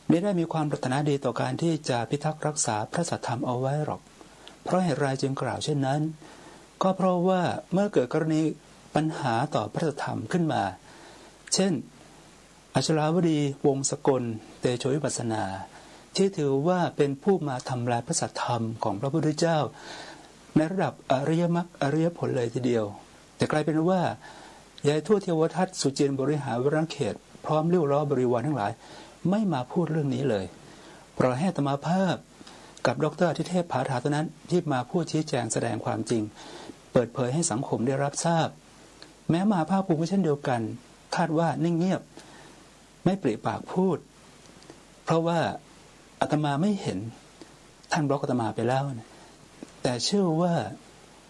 มิได้มีความปรารถนาดีต่อการที่จะพิทักษ์รักษาพระสัทธรรมเอาไว้หรอกเพราะเหตุไรจึงกล่าวเช่นนั้นก็เพราะว่าเมื่อเกิดกรณีปัญหาต่อพระสัทธรรมขึ้นมาเช่นอัชราวดีวงศ์สกลเตโชวิปัสสนาที่ถือว่าเป็นผู้มาทำลายพระสัทธรรมของพระพุทธเจ้าในระดับอริยมรรคอริยผลเลยทีเดียวแต่กลายเป็นว่ายายทั่วเทวทัตสุจินบริหารวรเขตพร้อมริ้วล้อบริวารทั้งหลายไม่มาพูดเรื่องนี้เลยปล่อยให้อาตมาภาพกับดร.อธิเทพผาถาตนั้นที่มาพูดชี้แจงแสดงความจริงเปิดเผยให้สังคมได้รับทราบแม้มหาภาคภูมิก็เช่นเดียวกันคาดว่านิ่งเงียบไม่ปริปากพูดเพราะว่าอาตมาไม่เห็นท่านบล็อกอาตมาไปแล้วนะแต่เชื่อว่า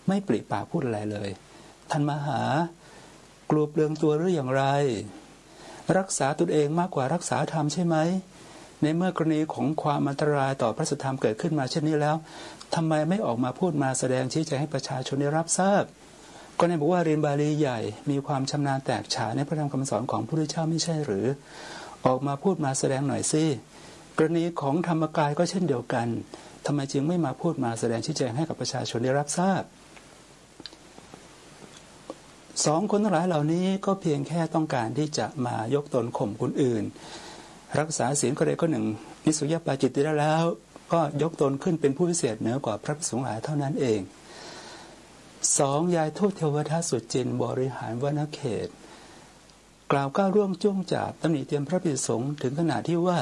ไม่ปริปากพูดอะไรเลยท่านมหากลัวเปลืองตัวหรืออย่างไรรักษาตนเองมากกว่ารักษาธรรมใช่ไหมในเมื่อกรณีของความอันตรายต่อพระสัทธรรมเกิดขึ้นมาเช่นนี้แล้วทำไมไม่ออกมาพูดมาแสดงชี้แจงให้ประชาชนได้รับทราบก็ในบอกว่าเรียนบาลีใหญ่มีความชำนาญแตกฉานในพระธรรมคำสอนของพระพุทธเจ้าไม่ใช่หรือออกมาพูดมาแสดงหน่อยสิกรณีของธรรมกายก็เช่นเดียวกันทำไมจึงไม่มาพูดมาแสดงชี้แจงให้กับประชาชนได้รับทราบสองคนทั้งหลายเหล่านี้ก็เพียงแค่ต้องการที่จะมายกตนข่มคนอื่นรักษาศีลก็ใดก็หนึ่งนิสุยปาจิตติได้แล้วก็ยกตนขึ้นเป็นผู้พิเศษเหนือกว่าพระภิกษุทั้งหลายเท่านั้นเองสองยายทูตเทวทัตสุจินบริหารวนเขตกล่าวก้าวร่วงจ้วงจับตำหนิเตียมพระภิกษุสงฆ์ถึงขนาดที่ว่า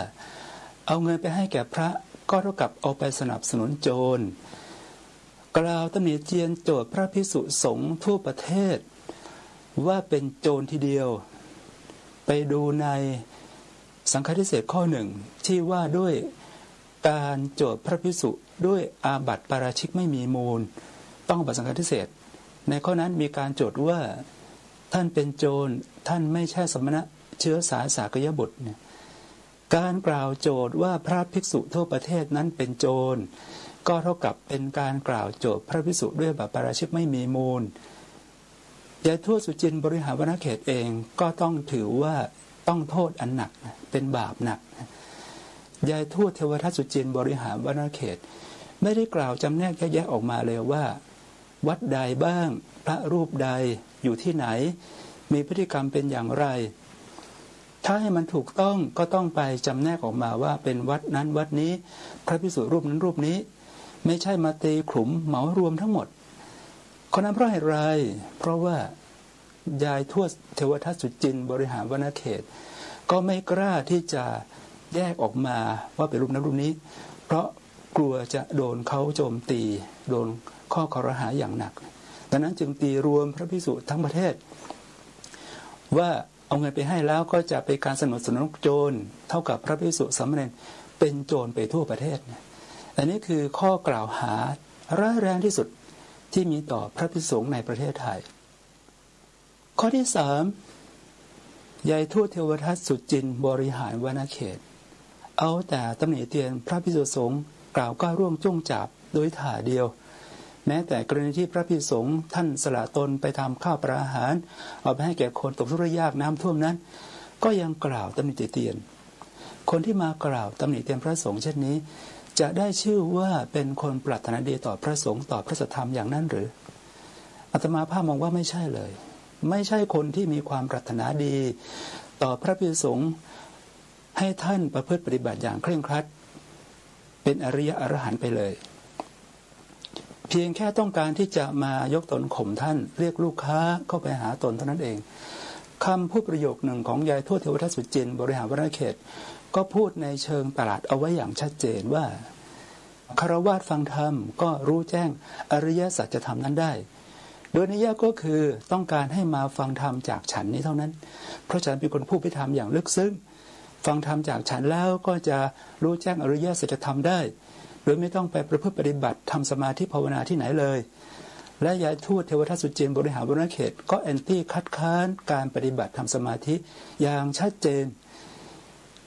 เอาเงินไปให้แก่พระก็เท่ากับเอาไปสนับสนุนโจรกล่าวตำหนิเจียนโจทย์พระภิกษุสงฆ์ทั่วประเทศว่าเป็นโจรทีเดียวไปดูในสังฆทิเศษข้อหนึ่งที่ว่าด้วยการโจทย์พระภิกษุด้วยอาบัติปาราชิกไม่มีมูลต้องบัตรสังฆทิเศษในข้อนั้นมีการโจทย์ว่าท่านเป็นโจรท่านไม่ใช่สมณะเชื้อสายสากยบุตรเนี่ยการกล่าวโจทย์ว่าพระภิกษุทั่วประเทศนั้นเป็นโจรก็เท่ากับเป็นการกล่าวโจทย์พระภิกษุด้วยบาปปาราชิกไม่มีมูลยายทั่วสุจินบริหารวนเขตเองก็ต้องถือว่าต้องโทษอันหนักเป็นบาปหนักยายทั่วเทวทัตสุจินบริหารวนเขตไม่ได้กล่าวจำแนกแยกออกมาเลยว่าวัดใดบ้างพระรูปใดอยู่ที่ไหนมีพฤติกรรมเป็นอย่างไรถ้าให้มันถูกต้องก็ต้องไปจำแนกออกมาว่าเป็นวัดนั้นวัดนี้พระภิกษุรูปนั้นรูปนี้ไม่ใช่มาตีขลุ่มเหมารวมทั้งหมดคนนั้นเพราะอะไรเพราะว่ายายทั่วเทวทัตสุจินบริหารวนเขตก็ไม่กล้าที่จะแยกออกมาว่าเป็นรูปนั้นรูปนี้เพราะกลัวจะโดนเขาโจมตีโดนข้อคอรหาอย่างหนักดังนั้นจึงตีรวมพระภิกษุทั้งประเทศว่าเอาเงินไปให้แล้วก็จะเป็นการสนับสนุนโจรเท่ากับพระภิกษุสามเณรเป็นโจรไปทั่วประเทศอันนี้คือข้อกล่าวหาร้ายแรงที่สุดที่มีต่อพระภิกษุในประเทศไทยข้อที่สามยายทูตเทวทัตสุจินบริหารวนเขตเอาแต่ตำหนิเตียนพระภิกษุสงฆ์กล่าวก้าวร่วงจ้วงจับโดยถ่าเดียวแม้แต่กรณีที่พระภิกษุสงฆ์ท่านสละตนไปทำข้าวปลาอาหารเอาไปให้แก่คนตกทุกข์ยากน้ำท่วมนั้นก็ยังกล่าวตำหนิเตียนคนที่มากล่าวตำหนิเตียนพระสงฆ์เช่นนี้จะได้ชื่อว่าเป็นคนปรารถนาดีต่อพระสงฆ์ต่อพระสัทธรรมอย่างนั้นหรืออาตมาภาพมองว่าไม่ใช่เลยไม่ใช่คนที่มีความปรารถนาดีต่อพระภิกษุสงฆ์ให้ท่านประพฤติปฏิบัติอย่างเคร่งครัดเป็นอริยอรหันต์ไปเลย เพียงแค่ต้องการที่จะมายกตนข่มท่านเรียกลูกค้าเข้าไปหาตนเท่านั้นเองคำพูดประโยคหนึ่งของยายทวดเทวทัตสุจินต์บริหารวรเขตก็พูดในเชิงตลาดเอาไว้อย่างชัดเจนว่าคฤหัสถ์ฟังธรรมก็รู้แจ้งอริยสัจธรรมนั้นได้โดยนัยยะก็คือต้องการให้มาฟังธรรมจากฉันนี้เท่านั้นเพราะฉันเป็นคนพูดพิธรรมอย่างลึกซึ้งฟังธรรมจากฉันแล้วก็จะรู้แจ้งอริยสัจธรรมได้โดยไม่ต้องไปประพฤติปฏิบัติทำสมาธิภาวนาที่ไหนเลยและยายทวดเทวทัตสุจินต์บริหารวรเขตก็แอนตี้คัดค้านการปฏิบัติทำสมาธิอย่างชัดเจน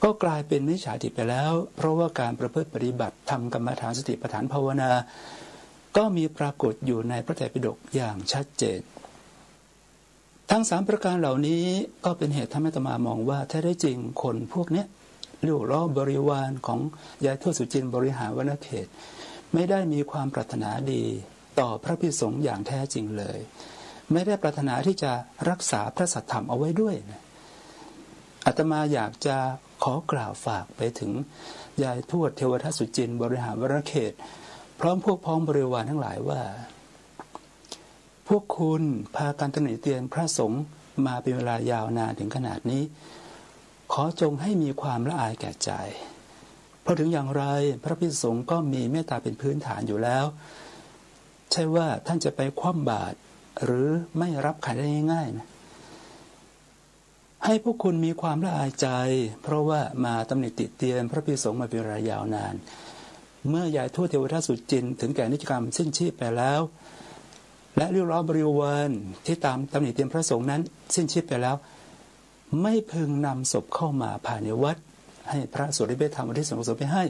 ก็กลายเป็นมิจฉาทิฏฐิไปแล้วเพราะว่าการประพฤติปฏิบัติทำกรรมฐานสติปัฏฐานภาวนาก็มีปรากฏอยู่ในพระไตรปิฎกอย่างชัดเจนทั้ง3ประการเหล่านี้ก็เป็นเหตุทำให้อาตมามองว่าแท้ได้จริงคนพวกนี้ลูกล้อบริวารของยายทวดสุจินต์บริหารวรเขตไม่ได้มีความปรารถนาดีต่อพระภิกษุสงฆ์อย่างแท้จริงเลยไม่ได้ปรารถนาที่จะรักษาพระสัทธรรมเอาไว้ด้วยอาตมาอยากจะขอกล่าวฝากไปถึงยายทวดเทวทัตสุจินต์บริหารวรเขตพร้อมพวกพ้องบริวารทั้งหลายว่าพวกคุณพากันตำหนิเตียนพระสงฆ์มาเป็นเวลายาวนานถึงขนาดนี้ขอจงให้มีความละอายแก่ใจเพราะถึงอย่างไรพระภิกษุสงฆ์ก็มีเมตตาเป็นพื้นฐานอยู่แล้วใช่ว่าท่านจะไปคว่ำบาตรหรือไม่รับขันได้ง่ายๆนะให้พวกคุณมีความละอายใจเพราะว่ามาตำหนิติเตียนพระภิกษุสงฆ์มาเป็นเวลายาวนานเมื่อยายทวดเทวทัตสุจินต์ถึงแก่นิจกรรมสิ้นชีพไปแล้วและเรียกร้องบริวารที่ตามตำหนิเตียนพระสงฆ์นั้นสิ้นชีพไปแล้วไม่พึงนำศพเข้ามาภายในวัดให้พระสวดได้ทำอุทิศส่วนกุศลไปให้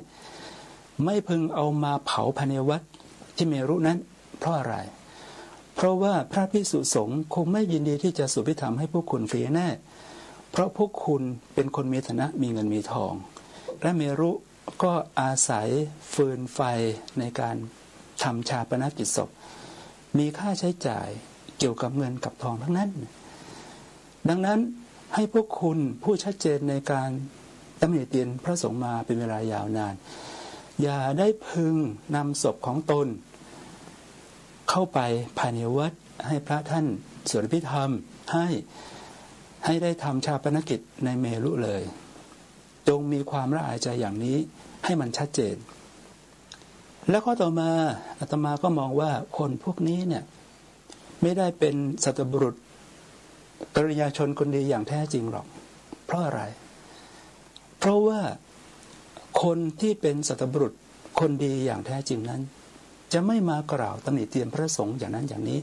ไม่พึงเอามาเผาภายในวัดที่เมรุนั้นเพราะอะไรเพราะว่าพระภิกษุสงฆ์คงไม่ยินดีที่จะสวดพิธรรมให้พวกคุณฟรีแน่เพราะพวกคุณเป็นคนมีฐานะมีเงินมีทองและเมรุก็อาศัยฟืนไฟในการทำชาปนกิจศพมีค่าใช้จ่ายเกี่ยวกับเงินกับทองทั้งนั้นดังนั้นให้พวกคุณผู้ชัดเจนในการตำหนิเตียนพระสงฆ์มาเป็นเวลายาวนานอย่าได้พึงนำศพของตนเข้าไปภายในวัดให้พระท่านสวดพิธรรมให้ได้ทำชาปนกิจในเมรุเลยจงมีความละอายใจอย่างนี้ให้มันชัดเจนแล้วข้อต่อมาอาตมาก็มองว่าคนพวกนี้เนี่ยไม่ได้เป็นสัตบุรุษกริยาชนคนดีอย่างแท้จริงหรอกเพราะอะไรเพราะว่าคนที่เป็นสัตบุรุษคนดีอย่างแท้จริงนั้นจะไม่มากล่าวตำหนิเตียนพระสงฆ์อย่างนั้นอย่างนี้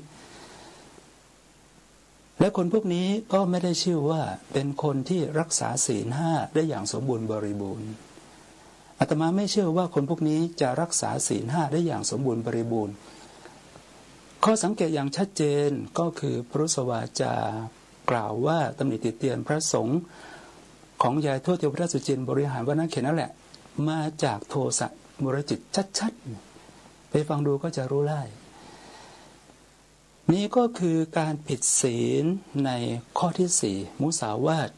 และคนพวกนี้ก็ไม่ได้ชื่อว่าเป็นคนที่รักษาศีล 5ได้อย่างสมบูรณ์บริบูรณ์อาตมาไม่เชื่อว่าคนพวกนี้จะรักษาศีล 5ได้อย่างสมบูรณ์บริบูรณ์ข้อสังเกตอย่างชัดเจนก็คือพระสวาจากล่าวว่าตำหนิติเตียนพระสงฆ์ของยายทวดเทวทัตสุจินต์บริหารวรเขตนั่นแหละมาจากโทสะมุรจิตชัดๆไปฟังดูก็จะรู้ได้นี้ก็คือการผิดศีลในข้อที่4มุสาวาท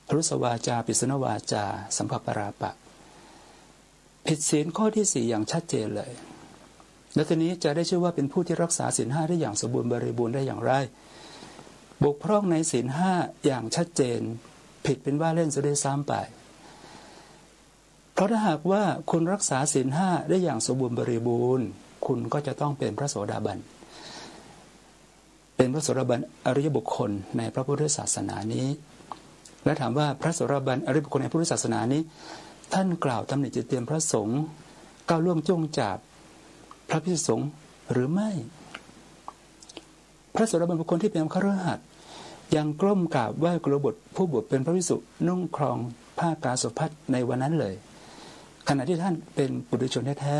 พรุสวาจาปิสนวาจาสัมภปราปะผิดศีลข้อที่4อย่างชัดเจนเลยและทีนี้จะได้ชื่อว่าเป็นผู้ที่รักษาศีล 5ได้อย่างสมบูรณ์บริบูรณ์ได้อย่างไรบกพร่องในศีล 5อย่างชัดเจนผิดเป็นว่าเล่นซะด้วยซ้ำไปเพราะถ้าหากว่าคุณรักษาศีล 5ได้อย่างสมบูรณ์บริบูรณ์คุณก็จะต้องเป็นพระโสดาบันเป็นพระโสดาบันอริยบุคคลในพระพุทธศาสนานี้และถามว่าพระโสดาบันอริยบุคคลในพุทธศาสนานี้ท่านกล่าวตำหนิติเตียนพระสงฆ์ก้าวล่วงจ้วงจับพระภิกษุสงฆ์หรือไม่พระโสดาบันบุคคลที่เป็นฆราวาสยังกล้มกราบไหว้กุลบุตรผู้บวชเป็นพระภิกษุนุ่งครองผ้ากาสาวพัสในวันนั้นเลยขณะที่ท่านเป็นปุถุชนแท้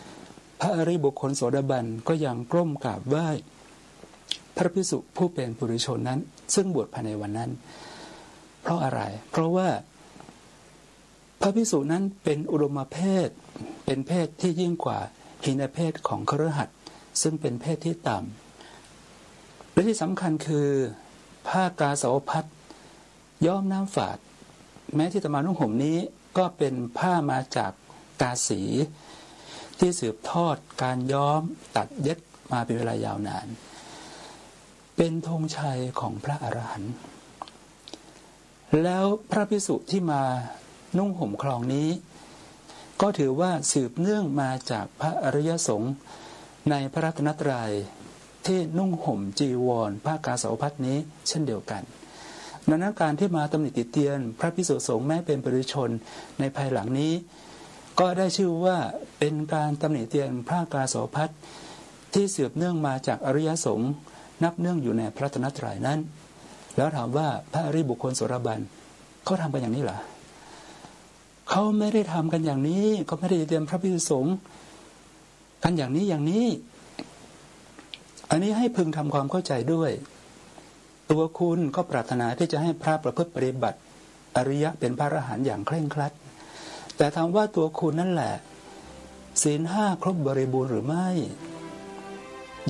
ๆพระอริยบุคคลโสดาบันก็ยังกล้มกราบไหว้พระภิกษุผู้เป็นปุถุชนนั้นซึ่งบวชภายในวันนั้นเพราะอะไรเพราะว่าพระภิกษุนั้นเป็นอุดมเพศเป็นเพศที่ยิ่งกว่าหีนเพศของคฤหัสถ์ซึ่งเป็นเพศที่ต่ำและที่สำคัญคือผ้ากาสาวพัสย้อมน้ำฝาดแม้ที่อาตมานุ่งห่มนี้ก็เป็นผ้ามาจากกาสี ที่สืบทอดการย้อมตัดเย็บมาเป็นเวลายาวนานเป็นธงชัยของพระอรหันต์แล้วพระภิกษุที่มานุ่งห่มครองนี้ก็ถือว่าสืบเนื่องมาจากพระอริยสงฆ์ในพระรัตนตรัยที่นุ่งห่มจีวรผ้ากาสาวพัสนี้เช่นเดียวกันดังนั้นการที่มาตำหนิติเตียนพระภิกษุสงฆ์แม้เป็นปุถุชนในภายหลังนี้ก็ได้ชื่อว่าเป็นการตำหนิเตียนพระกาสาวพัสที่สืบเนื่องมาจากอริยสงฆ์นับเนื่องอยู่ในพระรัตนตรัยนั้นแล้วถามว่าพระอริยบุคคลโสดาบันเขาทำกันอย่างนี้เหรอเขาไม่ได้ทำกันอย่างนี้เขาไม่ได้เตรียมพระภิกษุสงฆ์กันอย่างนี้อันนี้ให้พึงทำความเข้าใจด้วยตัวคุณก็ปรารถนาที่จะให้พระประพฤติปฏิบัติอริยะเป็นพระอรหันต์อย่างเคร่งครัดแต่ถามว่าตัวคุณนั่นแหละศีลห้าครบบริบูรณ์หรือไม่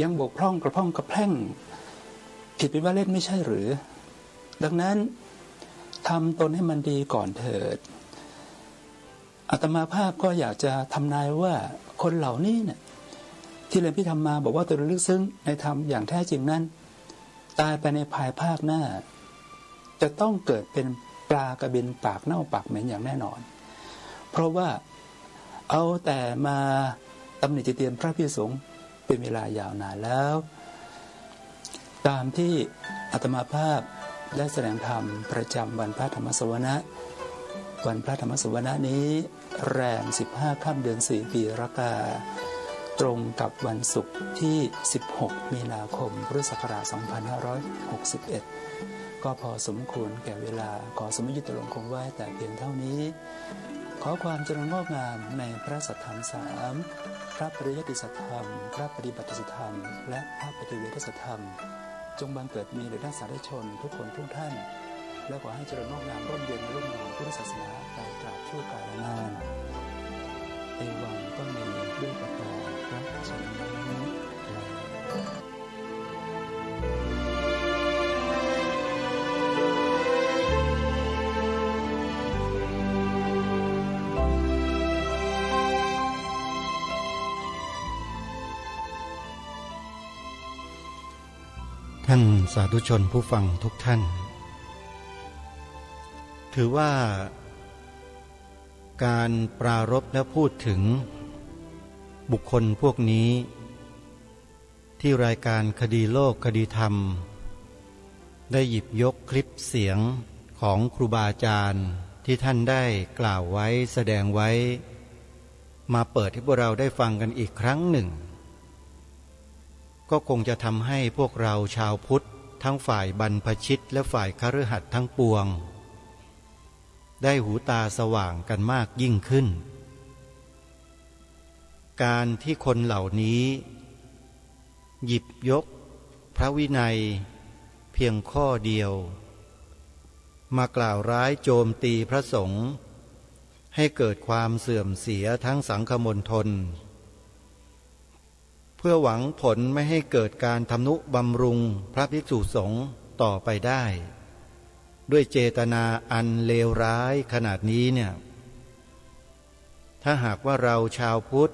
ยังบกพร่องกระพร่องกระแพร่งผิดเป็นว่าเล่นไม่ใช่หรือดังนั้นทำตนให้มันดีก่อนเถิดอาตมาภาพก็อยากจะทำนายว่าคนเหล่านี้เนี่ยที่เรียนพิธรรมมาบอกว่าตนลึกซึ้งในธรรมอย่างแท้จริงนั้นตายไปในภายภาคหน้าจะต้องเกิดเป็นปลากระบินปากเน่าปากเหม็นอย่างแน่นอนเพราะว่าเอาแต่มาตำหนิติเตียนพระภิกษุสงฆ์เป็นเวลายาวนานแล้วตามที่อาตมาภาพได้แสดงธรรมประจำวันพระธรรมสวนะวันพระธรรมสวนะนี้แรม15 ค่ำเดือน 4 ปีรากาตรงกับวันศุกร์ที่ 16 มีนาคม พุทธศักราช 2561 ก็พอสมควรแก่เวลาขอสมยุติลงคงไว้แต่เพียงเท่านี้ขอความเจริญงอกงามในพระสัทธรรม3พระปริยัติสัทธรรมพระปฏิบัติสัทธรรมและพระปฏิเวทสัทธรรมจงบังเกิดมีแด่ท่านสาธุชนทุกคนทุกท่านและขอให้เจริญงอกงามร่มเย็นในร่มเงาพุทธศาสนาไปตราบชั่วกาลนานเอวังก็มีด้วยประกาศพระชนม์ท่านสาธุชนผู้ฟังทุกท่านถือว่าการปรารภและพูดถึงบุคคลพวกนี้ที่รายการคดีโลกคดีธรรมได้หยิบยกคลิปเสียงของครูบาอาจารย์ที่ท่านได้กล่าวไว้แสดงไว้มาเปิดให้พวกเราได้ฟังกันอีกครั้งหนึ่งก็คงจะทำให้พวกเราชาวพุทธทั้งฝ่ายบรรพชิตและฝ่ายคฤหัสถ์ทั้งปวงได้หูตาสว่างกันมากยิ่งขึ้นการที่คนเหล่านี้หยิบยกพระวินัยเพียงข้อเดียวมากล่าวร้ายโจมตีพระสงฆ์ให้เกิดความเสื่อมเสียทั้งสังฆมณฑลเพื่อหวังผลไม่ให้เกิดการทำนุบำรุงพระภิกษุสงฆ์ต่อไปได้ด้วยเจตนาอันเลวร้ายขนาดนี้เนี่ยถ้าหากว่าเราชาวพุทธ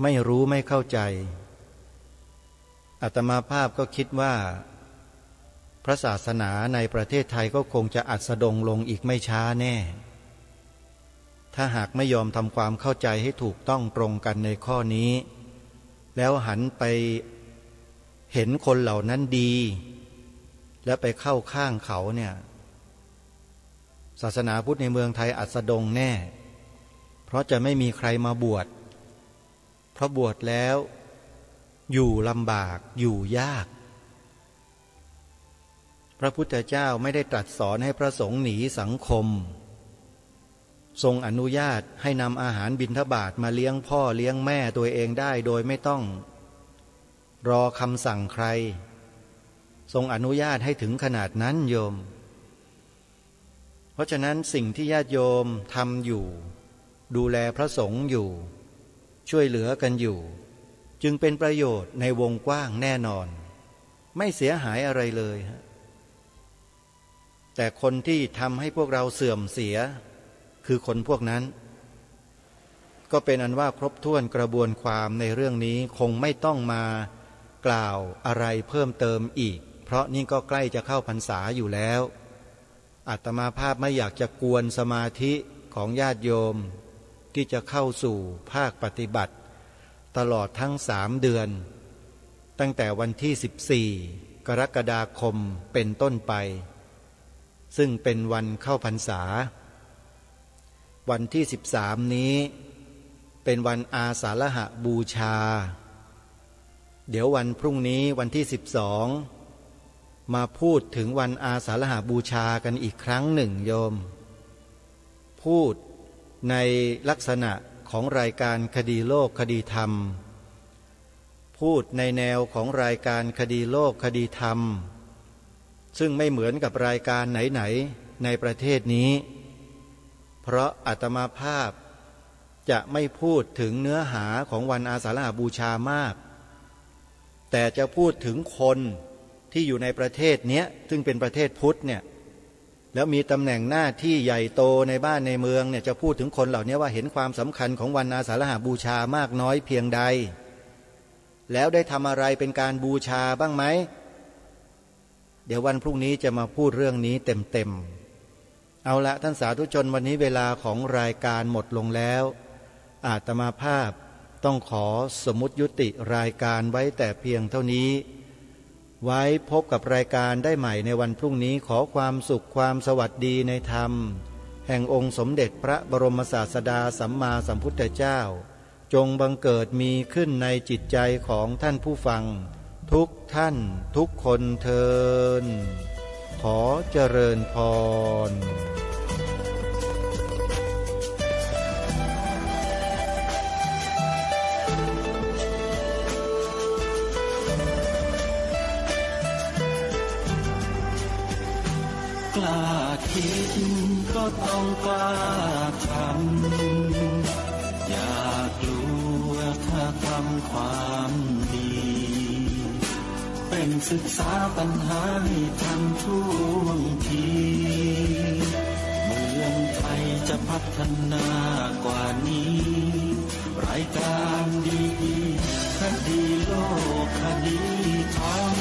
ไม่รู้ไม่เข้าใจอาตมาภาพก็คิดว่าพระศาสนาในประเทศไทยก็คงจะอัสดงลงอีกไม่ช้าแน่ถ้าหากไม่ยอมทำความเข้าใจให้ถูกต้องตรงกันในข้อนี้แล้วหันไปเห็นคนเหล่านั้นดีและไปเข้าข้างเขาเนี่ยศาสนาพุทธในเมืองไทยอัสดงแน่เพราะจะไม่มีใครมาบวชเพราะบวชแล้วอยู่ลำบากอยู่ยากพระพุทธเจ้าไม่ได้ตรัสสอนให้พระสงฆ์หนีสังคมทรงอนุญาตให้นำอาหารบิณฑบาตมาเลี้ยงพ่อเลี้ยงแม่ตัวเองได้โดยไม่ต้องรอคำสั่งใครทรงอนุญาตให้ถึงขนาดนั้นโยมเพราะฉะนั้นสิ่งที่ญาติโยมทำอยู่ดูแลพระสงฆ์อยู่ช่วยเหลือกันอยู่จึงเป็นประโยชน์ในวงกว้างแน่นอนไม่เสียหายอะไรเลยแต่คนที่ทำให้พวกเราเสื่อมเสียคือคนพวกนั้น ก็เป็นอันว่าครบถ้วนกระบวนความในเรื่องนี้คงไม่ต้องมากล่าวอะไรเพิ่มเติมอีกเพราะนี่ก็ใกล้จะเข้าพรรษาอยู่แล้วอาตมาภาพไม่อยากจะกวนสมาธิของญาติโยมที่จะเข้าสู่ภาคปฏิบัติตลอดทั้ง3 เดือนตั้งแต่วันที่14 กรกฎาคมเป็นต้นไปซึ่งเป็นวันเข้าพรรษาวันที่13นี้เป็นวันอาสาฬหบูชาเดี๋ยววันพรุ่งนี้วันที่12มาพูดถึงวันอาสาฬหบูชากันอีกครั้งหนึ่งโยมพูดในลักษณะของรายการคดีโลกคดีธรรมพูดในแนวของรายการคดีโลกคดีธรรมซึ่งไม่เหมือนกับรายการไหนๆในประเทศนี้เพราะอาตมาภาพจะไม่พูดถึงเนื้อหาของวันอาสาฬหบูชามากแต่จะพูดถึงคนที่อยู่ในประเทศเนี้ยซึ่งเป็นประเทศพุทธเนี่ยแล้วมีตำแหน่งหน้าที่ใหญ่โตในบ้านในเมืองเนี่ยจะพูดถึงคนเหล่านี้ว่าเห็นความสำคัญของวันอาสาฬหบูชามากน้อยเพียงใดแล้วได้ทำอะไรเป็นการบูชาบ้างไหมเดี๋ยววันพรุ่งนี้จะมาพูดเรื่องนี้เต็มๆเอาละท่านสาธุชนวันนี้เวลาของรายการหมดลงแล้วอาตมาภาพต้องขอสมมุติยุติรายการไว้แต่เพียงเท่านี้ไว้พบกับรายการได้ใหม่ในวันพรุ่งนี้ขอความสุขความสวัสดีในธรรมแห่งองค์สมเด็จพระบรมศาสดาสัมมาสัมพุทธเจ้าจงบังเกิดมีขึ้นในจิตใจของท่านผู้ฟังทุกท่านทุกคนเทินขอเจริญพรกล้าคิดก็ต้องกล้าทำอย่ากลัวถ้าทำความดีเป็นศึกษาปัญหาให้ทันท่วงทีเมืองไทยจะพัฒนากว่านี้รายการดีๆคดีโลกคดีธรรม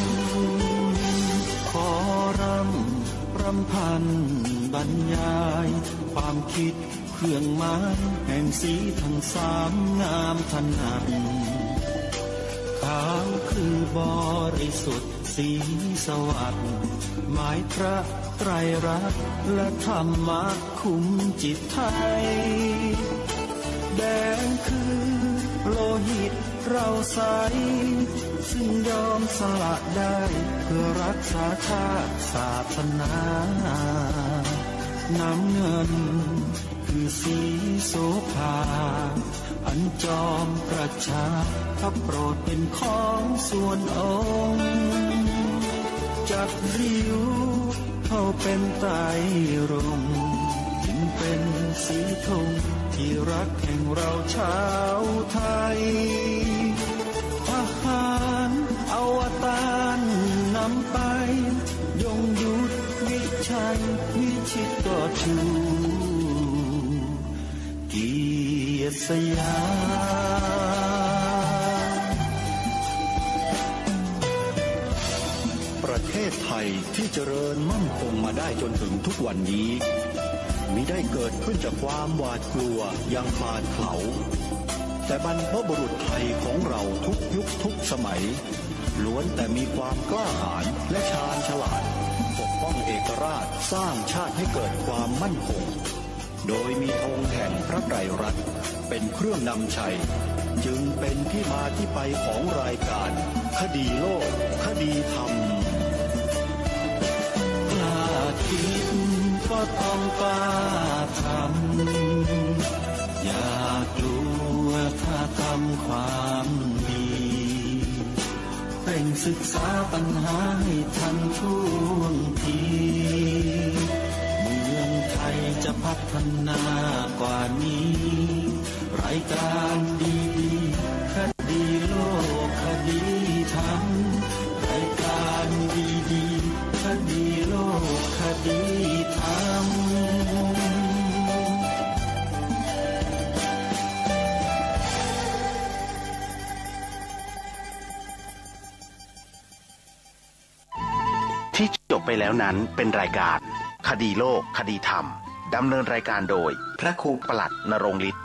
ขอรำพันบรรยายความคิดเครื่องหมายแห่งสีทั้งสามงามถนัดขาวคือบริสุทธิ์สีสวัสดิ์หมายพระไตรรัตน์และธรรมะคุ้มจิตไทยแดงคือโลหิตเราใสซึ่งยอมสละได้เพื่อรักษาชาติศาสนาน้ำเงินคือสีโสภาอันจอมประชาพระโปรดเป็นของส่วนองค์จับริ้วเข้าเป็นไตรรงค์จึงเป็นสีธงที่รักแห่งเราชาวไทยทหารอวตารนำไปยงยุทธวิชัยวิชิตก็ชูเกียรติสยามประเทศไทยที่เจริญมั่นคงมาได้จนถึงทุกวันนี้มิได้เกิดขึ้นจากความหวาดกลัวอย่างพลาดเผาแต่บรรพบุรุษไทยของเราทุกยุคทุกสมัยล้วนแต่มีความกล้าหาญและชาญฉลาดปกป้องเอกราชสร้างชาติให้เกิดความมั่นคงโดยมีธงแห่งพระไตรรัตน์เป็นเครื่องนำชัยจึงเป็นที่มาที่ไปของรายการคดีโลกคดีธรรมกล้าคิดก็ต้องกล้าทำอย่ากลัวถ้าทำความดีเร่งศึกษาปัญหาให้ทันท่วงทีเมืองไทยจะพัฒนากว่านี้รายการดีๆคดีโลกคดีธรรมรายการดีๆคดีโลกคดีธรรม ที่จบไปแล้วนั้นเป็นรายการคดีโลกคดีธรรมดำเนินรายการโดยพระครูประหลัดนรงค์ฤทธิ์